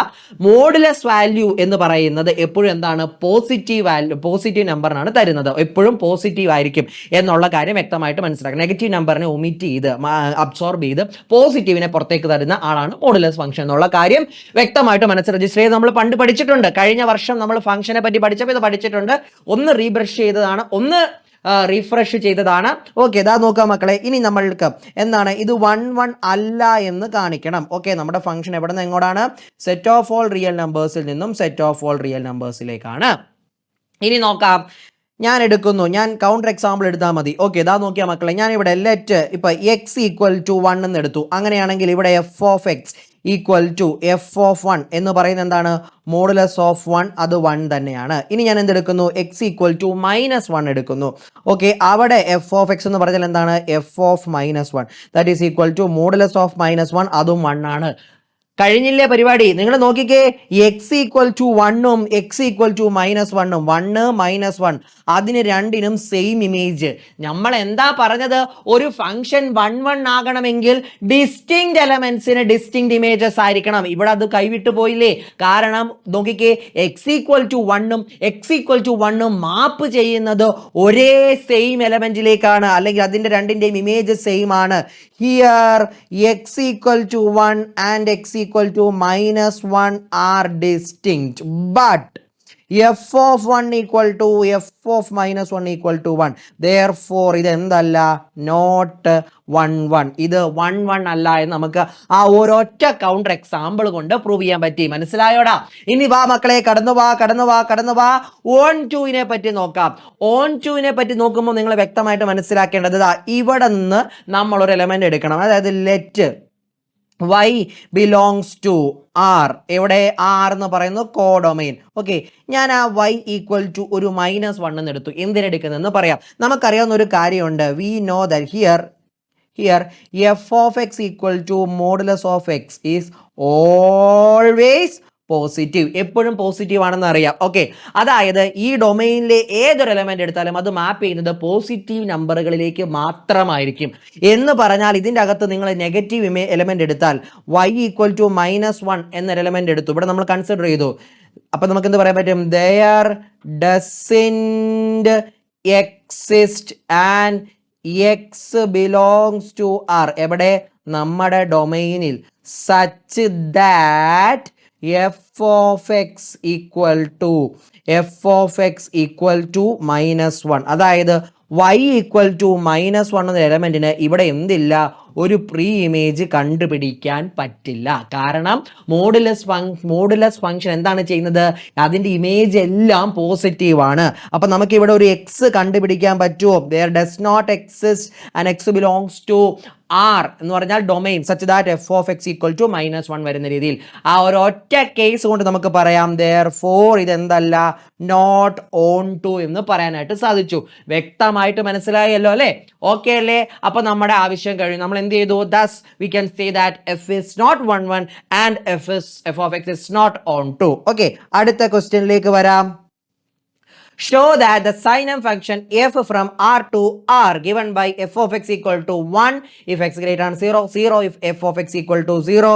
മോഡുലസ് വാല്യൂ എന്ന് പറയുന്നത് എപ്പോഴും എന്താണ്? പോസിറ്റീവ് വാല്യൂ, പോസിറ്റീവ് നമ്പറിനാണ് തരുന്നത്. എപ്പോഴും പോസിറ്റീവ് ആയിരിക്കും എന്നുള്ള കാര്യം വ്യക്തമായിട്ട് മനസ്സിലാക്കണം. നെഗറ്റീവ് നമ്പറിനെ ഒമിറ്റ് ചെയ്ത് അബ്സോർബ് ചെയ്ത് പോസിറ്റീവിനെ പുറത്തേക്ക് തരുന്ന ആളാണ് മോഡുലസ് ഫംഗ്ഷൻ എന്നുള്ള കാര്യം വ്യക്തമായിട്ട് മനസ്സിൽ രജിസ്റ്റർ ചെയ്ത് നമ്മൾ പണ്ട് പഠിച്ചിട്ടുണ്ട്. കഴിഞ്ഞ വർഷം നമ്മൾ ഫംഗ്ഷനെ പറ്റി പഠിച്ചപ്പോൾ ഇത് പഠിച്ചിട്ടുണ്ട്. ഒന്ന് റീബ്രഷ് ചെയ്തതാണ്, ഒന്ന് റീഫ്രഷ് ചെയ്തതാണ്. ഓക്കെ, ഇതാ നോക്കാം മക്കളെ. ഇനി നമ്മൾക്ക് എന്താണ് ഇത് 1 1 അല്ല എന്ന് കാണിക്കണം. ഓക്കെ, നമ്മുടെ ഫംഗ്ഷൻ എവിടെ നിന്ന് എങ്ങോട്ടാണ്? സെറ്റ് ഓഫ് ഓൾ റിയൽ നമ്പേഴ്സിൽ നിന്നും സെറ്റ് ഓഫ് ഓൾ റിയൽ നമ്പേഴ്സിലേക്കാണ്. ഇനി നോക്കാം, ഞാൻ കൗണ്ടർ എക്സാമ്പിൾ എടുത്താൽ മതി. ഓക്കെ, ഇതാ നോക്കിയാൽ മക്കളെ, ഞാൻ ഇവിടെ ലെറ്റ് ഇപ്പം എക്സ് ഈക്വൽ ടു 1 എന്ന് എടുത്തു. അങ്ങനെയാണെങ്കിൽ ഇവിടെ f of X equal to F of 1 എന്ന് പറയുന്നത് എന്താണ്? മോഡുലസ് ഓഫ് 1 അത് 1 തന്നെയാണ്. ഇനി ഞാൻ എന്തെടുക്കുന്നു? എക്സ് ഈക്വൽ ടു -1 എടുക്കുന്നു. ഓക്കെ, അവിടെ എഫ് ഓഫ് എക്സ് എന്ന് പറഞ്ഞാൽ എന്താണ്? F of -1 that is equal to modulus of -1 അതും 1 ആണ്. കഴിഞ്ഞില്ലേ പരിപാടി? നിങ്ങൾ നോക്കിക്കേ, എക്സ് ഈക്വൽ ടു 1ഉം എക്സ് ഈക്വൽ ടു -1ഉം 1 -1 അതിന് രണ്ടിനും സെയിം ഇമേജ്. നമ്മൾ എന്താ പറഞ്ഞത്? ഒരു ഫംഗ്ഷൻ 1 1 ആകണമെങ്കിൽ ഡിസ്റ്റിങ്ക്റ്റ് എലമെന്റ്സിന് ഡിസ്റ്റിങ്ക്റ്റ് ഇമേജസ് ആയിരിക്കണം. ഇവിടെ അത് കൈവിട്ടു പോയില്ലേ? കാരണം നോക്കിക്കേ, എക്സ് ഈക്വൽ ടു 1ഉം എക്സ് ഈക്വൽ ടു 1ഉം മാപ്പ് ചെയ്യുന്നത് ഒരേ സെയിം എലമെന്റിലേക്കാണ്, അല്ലെങ്കിൽ അതിന്റെ രണ്ടിന്റെയും ഇമേജ് സെയിം ആണ്. Here x equal to 1 and x equal to -1 are distinct, but f of 1 equal to f of -1 equal to 1. Therefore ഇത് എന്തല്ല? not 1 1. ഇത് 1 1 അല്ല എന്ന് നമുക്ക് ആ ഒരൊറ്റ കൗണ്ടർ എക്സാമ്പിൾ കൊണ്ട് പ്രൂവ് ചെയ്യാൻ പറ്റി. മനസ്സിലായോടാ? ഇനി വാ മക്കളെ, കടന്നു വാ ഓൺ 2നെ പറ്റി നോക്കാം. ഓൺ 2നെ പറ്റി നോക്കുമ്പോൾ നിങ്ങൾ വ്യക്തമായിട്ട് മനസ്സിലാക്കേണ്ടത് ഇവിടെ നിന്ന് നമ്മൾ ഒരു എലമെന്റ് എടുക്കണം. അതായത് let y belongs to R. എവിടെ? R എന്ന് പറയുന്നത് കോഡൊമൈൻ. ഓക്കെ, ഞാൻ ആ y ഈക്വൽ ടു ഒരു -1 എന്ന് എടുത്തു. എന്തിനെടുക്കുന്നതെന്ന് പറയാം. നമുക്കറിയാവുന്ന ഒരു കാര്യമുണ്ട്. We know that here f of X equal to modulus of x is always positive. എപ്പോഴും പോസിറ്റീവ് ആണെന്ന് അറിയാം. ഓക്കെ, അതായത് ഈ ഡൊമൈനിലെ ഏതൊരു എലമെന്റ് എടുത്താലും അത് മാപ്പ് ചെയ്യുന്നത് പോസിറ്റീവ് നമ്പറുകളിലേക്ക് മാത്രമായിരിക്കും. എന്ന് പറഞ്ഞാൽ ഇതിൻ്റെ അകത്ത് നിങ്ങൾ നെഗറ്റീവ് എലമെന്റ് എടുത്താൽ y ഈക്വൽ ടു -1 എന്നൊരു എലമെന്റ് എടുത്തു, ഇവിടെ നമ്മൾ കൺസിഡർ ചെയ്തു. അപ്പൊ നമുക്ക് എന്ത് പറയാൻ പറ്റും? there doesn't exist and x belongs to R. എവിടെ? നമ്മുടെ ഡൊമൈനിൽ such that f of x equal to -1. അതായത് y ഈക്വൽ ടു -1 എന്ന എലമെന്റിന് ഇവിടെ എന്തില്ല? ഒരു പ്രീ ഇമേജ് കണ്ടുപിടിക്കാൻ പറ്റില്ല. കാരണം മോഡുലസ് ഫംഗ്ഷൻ എന്താണ് ചെയ്യുന്നത്? അതിൻ്റെ ഇമേജ് എല്ലാം പോസിറ്റീവ് ആണ്. അപ്പം നമുക്ക് ഇവിടെ ഒരു എക്സ് കണ്ടുപിടിക്കാൻ പറ്റുമോ? there does not exist and x belongs to R എന്ന് പറഞ്ഞാൽ domain such that f of X equal to -1 വരുന്ന രീതിയിൽ ആ ഒരു ഒറ്റ കേസ് കൊണ്ട് നമുക്ക് പറയാം therefore ഇതെന്തല്ല? നോട്ട് ഓൺ ടു എന്ന് പറയാനായിട്ട് സാധിച്ചു. വ്യക്തമായിട്ട് മനസ്സിലായല്ലോ അല്ലേ? ഓക്കെ അല്ലേ? അപ്പൊ നമ്മുടെ ആവശ്യം കഴിഞ്ഞു. നമ്മൾ എന്ത് ചെയ്തു? thus we can say that f is not 1 1 and f of x is not on 2. Okay, അടുത്ത ക്വസ്റ്റ്യനിലേക്ക് വരാം. Show that the sine function f from R to R given by f of x equal to 1 if x greater than 0, 0 if f of x equal to 0,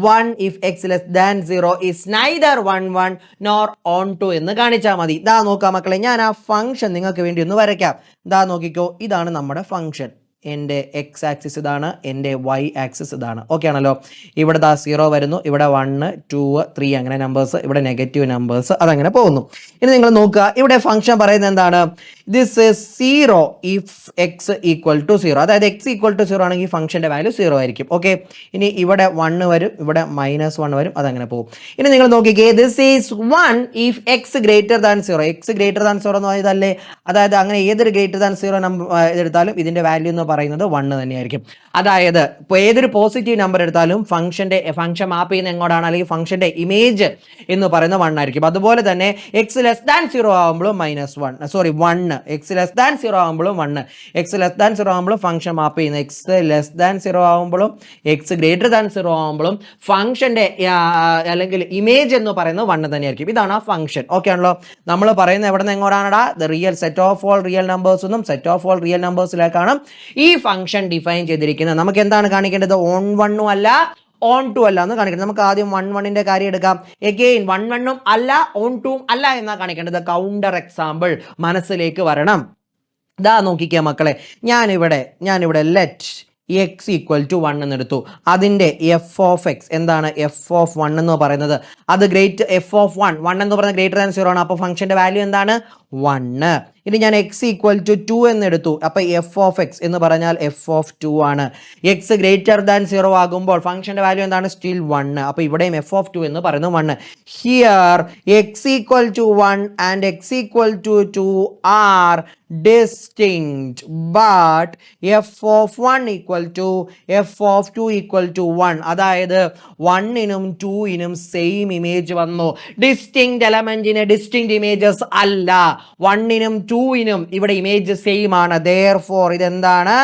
1 if x less than 0 is neither 1 1 nor on 2 എന്ന് കാണിച്ചാൽ മതി. ഇതാ നോക്കാം മക്കളെ, ഞാൻ ആ function നിങ്ങൾക്ക് വേണ്ടി ഒന്ന് വരയ്ക്കാം. ഇതാ നോക്കിക്കോ, ഇതാണ് നമ്മുടെ ഫംഗ്ഷൻ. എൻ്റെ എക്സ് ആക്സിസ് ഇതാണ്, എൻ്റെ വൈ ആക്സിസ് ഇതാണ്. ഓക്കെ ആണല്ലോ. ഇവിടെ 0 വരുന്നു, ഇവിടെ 1 2 3 അങ്ങനെ നമ്പേഴ്സ്, ഇവിടെ നെഗറ്റീവ് നമ്പേഴ്സ്, അതങ്ങനെ പോകുന്നു. ഇനി നിങ്ങൾ നോക്കുക, ഇവിടെ ഫംഗ്ഷൻ പറയുന്നത് എന്താണ്? This is 0 if x equal to 0. അതായത് എക്സ് ഈക്വൽ ടു 0 ആണെങ്കിൽ ഫംഗ്ഷൻ്റെ വാല്യൂ 0 ആയിരിക്കും. ഓക്കെ, ഇനി ഇവിടെ 1 വരും, ഇവിടെ -1 വരും, അതങ്ങനെ പോകും. ഇനി നിങ്ങൾ നോക്കിക്കേ, this is 1 if X greater than 0. X greater than 0 എന്ന് പറയുന്നതല്ലേ? അതായത് അങ്ങനെ ഏതൊരു ഗ്രേറ്റർ ദാൻ 0 നമ്പർ എടുത്താലും ഇതിൻ്റെ വാല്യൂ എന്ന് പറയുന്നത് 1 തന്നെയായിരിക്കും. അതായത് ഇപ്പോൾ ഏതൊരു പോസിറ്റീവ് നമ്പർ എടുത്താലും ഫംഗ്ഷൻ മാപ്പ് ചെയ്യുന്ന എങ്ങോട്ടാണ്, അല്ലെങ്കിൽ ഫംഗ്ഷൻ്റെ ഇമേജ് എന്ന് പറയുന്നത് 1 ആയിരിക്കും. അതുപോലെ തന്നെ എക്സ് ലെസ് ദാൻ 0 ആകുമ്പോഴും -1 എക്സ് ലെസ് ദാൻ 0 ആകുമ്പോഴും 1 എക്സ് ലെസ് ദാൻ 0 ആകുമ്പോഴും ഫംഗ്ഷൻ മാപ്പ് ചെയ്യുന്നത്, എക്സ് ലെസ് ദാൻ 0 ആകുമ്പോഴും എക്സ് ഗ്രേറ്റർ ദാൻ 0 ആകുമ്പോഴും ഫംഗ്ഷൻ്റെ അല്ലെങ്കിൽ ഇമേജ് എന്ന് പറയുന്നത് 1 തന്നെയായിരിക്കും. ഇതാണ് ആ ഫംഗ്ഷൻ. ഓക്കെ ആണല്ലോ. നമ്മൾ പറയുന്നത് എവിടെ നിന്ന് എങ്ങോട്ടാണടാ? The real set of all real numbers എന്നും സെറ്റ് ഓഫ് ഓൾ റിയൽ നമ്പേഴ്സിലേക്കാണ് ഈ ഫംഗ്ഷൻ ഡിഫൈൻ ചെയ്തിരിക്കുന്നത്. നമുക്ക് എന്താണ് കാണിക്കേണ്ടത്? ഓൺ 1 അല്ല, ഓൺ 2 അല്ല എന്ന് കാണിക്കണം. നമുക്ക് ആദ്യം 1 കാര്യം എടുക്കാം. എഗെയിൻ 1 അല്ല, ഓൺ 2 അല്ല എന്നാ കാണിക്കേണ്ടത്. കൗണ്ടർ എക്സാമ്പിൾ മനസ്സിലേക്ക് വരണം. ഇതാ നോക്കിക്കുക മക്കളെ, ഞാനിവിടെ ലെറ്റ് എക്സ് ഈക്വൽ ടു 1 എന്നെടുത്തു. അതിൻ്റെ എഫ് ഓഫ് എക്സ് എന്താണ്? എഫ് ഓഫ് 1 എന്ന് പറയുന്നത് അത് എഫ് ഓഫ് 1 എന്ന് പറയുന്നത് ഗ്രേറ്റർ ദാൻ 0 ആണ്. അപ്പോൾ ഫംഗ്ഷൻ്റെ വാല്യൂ എന്താണ്? 1. ഇനി ഞാൻ എക്സ് ഈക്വൽ ടു 2 എന്നെടുത്തു. അപ്പോൾ എഫ് ഓഫ് എക്സ് എന്ന് പറഞ്ഞാൽ എഫ് ഓഫ് 2 ആണ്. എക്സ് ഗ്രേറ്റർ ദാൻ 0 ആകുമ്പോൾ ഫംഗ്ഷൻ്റെ വാല്യൂ എന്താണ്? സ്റ്റിൽ 1. അപ്പോൾ ഇവിടെയും എഫ് ഓഫ് 2 എന്ന് പറയുന്നത് 1. Here x equal to 1 and x equal to 2 are distinct, but f of 1 equal to f of 2 equal to 1. അതായത് 1നും 2നും സെയിം ഇമേജ് വന്നു. ഡിസ്റ്റിങ്ക്റ്റ് എലമെന്റിന് ഡിസ്റ്റിങ്ക്റ്റ് ഇമേജസ് അല്ല. 1നും 2നും ഇവിടെ ഇമേജ് സെയിം ആണ്. therefore ഇതെന്താണ്?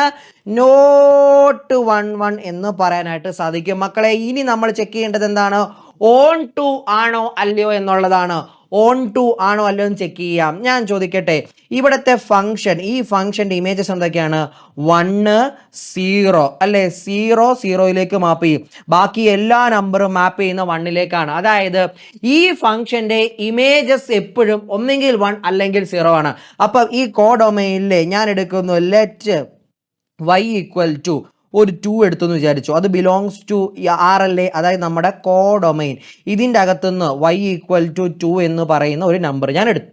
നോട്ട് 1 എന്ന് പറയാനായിട്ട് സാധിക്കും. മക്കളെ, ഇനി നമ്മൾ ചെക്ക് ചെയ്യേണ്ടത് എന്താണ്? ഓൺ 2 ആണോ അല്ലയോ എന്നുള്ളതാണ്. ഓൺ 2 ആണോ അല്ലയോ എന്ന് ചെക്ക് ചെയ്യാം. ഞാൻ ചോദിക്കട്ടെ, ഇവിടുത്തെ ഫംഗ്ഷൻ, ഈ ഫംഗ്ഷൻ്റെ ഇമേജസ് എന്തൊക്കെയാണ്? 1 0 അല്ലേ? 0 0യിലേക്ക് മാപ്പ് ചെയ്യും. ബാക്കി എല്ലാ നമ്പറും മാപ്പ് ചെയ്യുന്ന 1ലേക്കാണ്. അതായത് ഈ ഫംഗ്ഷൻ്റെ ഇമേജസ് എപ്പോഴും ഒന്നെങ്കിൽ 1 അല്ലെങ്കിൽ 0 ആണ്. അപ്പം ഈ കോഡൊമൈനിലെ ഞാൻ എടുക്കുന്നു ലെറ്റ് y ഈക്വൽ ടു ഒരു 2 എടുത്തെന്ന് വിചാരിച്ചു. അത് ബിലോങ്സ് ടു ആർ അല്ലേ? അതായത് നമ്മുടെ കോഡൊമൈൻ. ഇതിൻ്റെ അകത്തുനിന്ന് y ഈക്വൽ ടു 2 എന്ന് പറയുന്ന ഒരു നമ്പർ ഞാൻ എടുത്തു.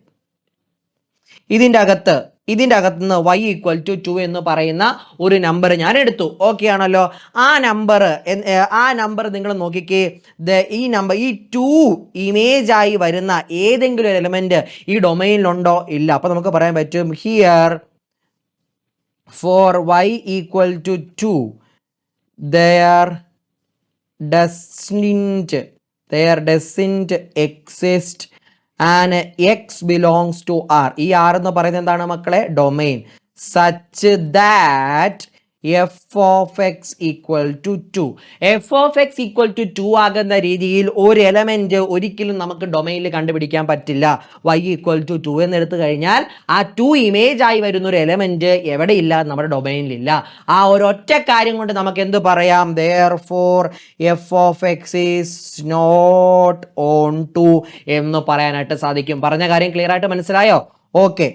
ഇതിൻ്റെ അകത്തുനിന്ന് y ഈക്വൽ ടു 2 എന്ന് പറയുന്ന ഒരു നമ്പർ ഞാൻ എടുത്തു. ഓക്കെ ആണല്ലോ. ആ നമ്പർ നിങ്ങൾ നോക്കിക്കേ. ഈ 2 ഇമേജ് ആയി വരുന്ന ഏതെങ്കിലും ഒരു എലമെന്റ് ഈ ഡൊമൈനിലുണ്ടോ? ഇല്ല. അപ്പോൾ നമുക്ക് പറയാൻ പറ്റും here for y equal to 2 there doesn't exist and x belongs to R. ഈ R എന്ന് പറയുന്നത് എന്താണ് മക്കളെ? Domain. such that f of x equal to 2. f of x equal to 2 ആകുന്ന രീതിയിൽ ഒരു എലമെന്റ് ഒരിക്കലും നമുക്ക് ഡൊമൈനിൽ കണ്ടുപിടിക്കാൻ പറ്റില്ല. y equal to 2 എന്ന് എടുത്തു കഴിഞ്ഞാൽ ആ 2 ഇമേജ് ആയി വരുന്ന ഒരു എലമെന്റ് എവിടെയില്ല? നമ്മുടെ ഡൊമൈനിലില്ല. ആ ഒരൊറ്റ കാര്യം കൊണ്ട് നമുക്ക് എന്ത് പറയാം? therefore f of x is not on 2 എന്ന് പറയാനായിട്ട് സാധിക്കും. പറഞ്ഞ കാര്യം ക്ലിയർ ആയിട്ട് മനസ്സിലായോ? ഓക്കെ.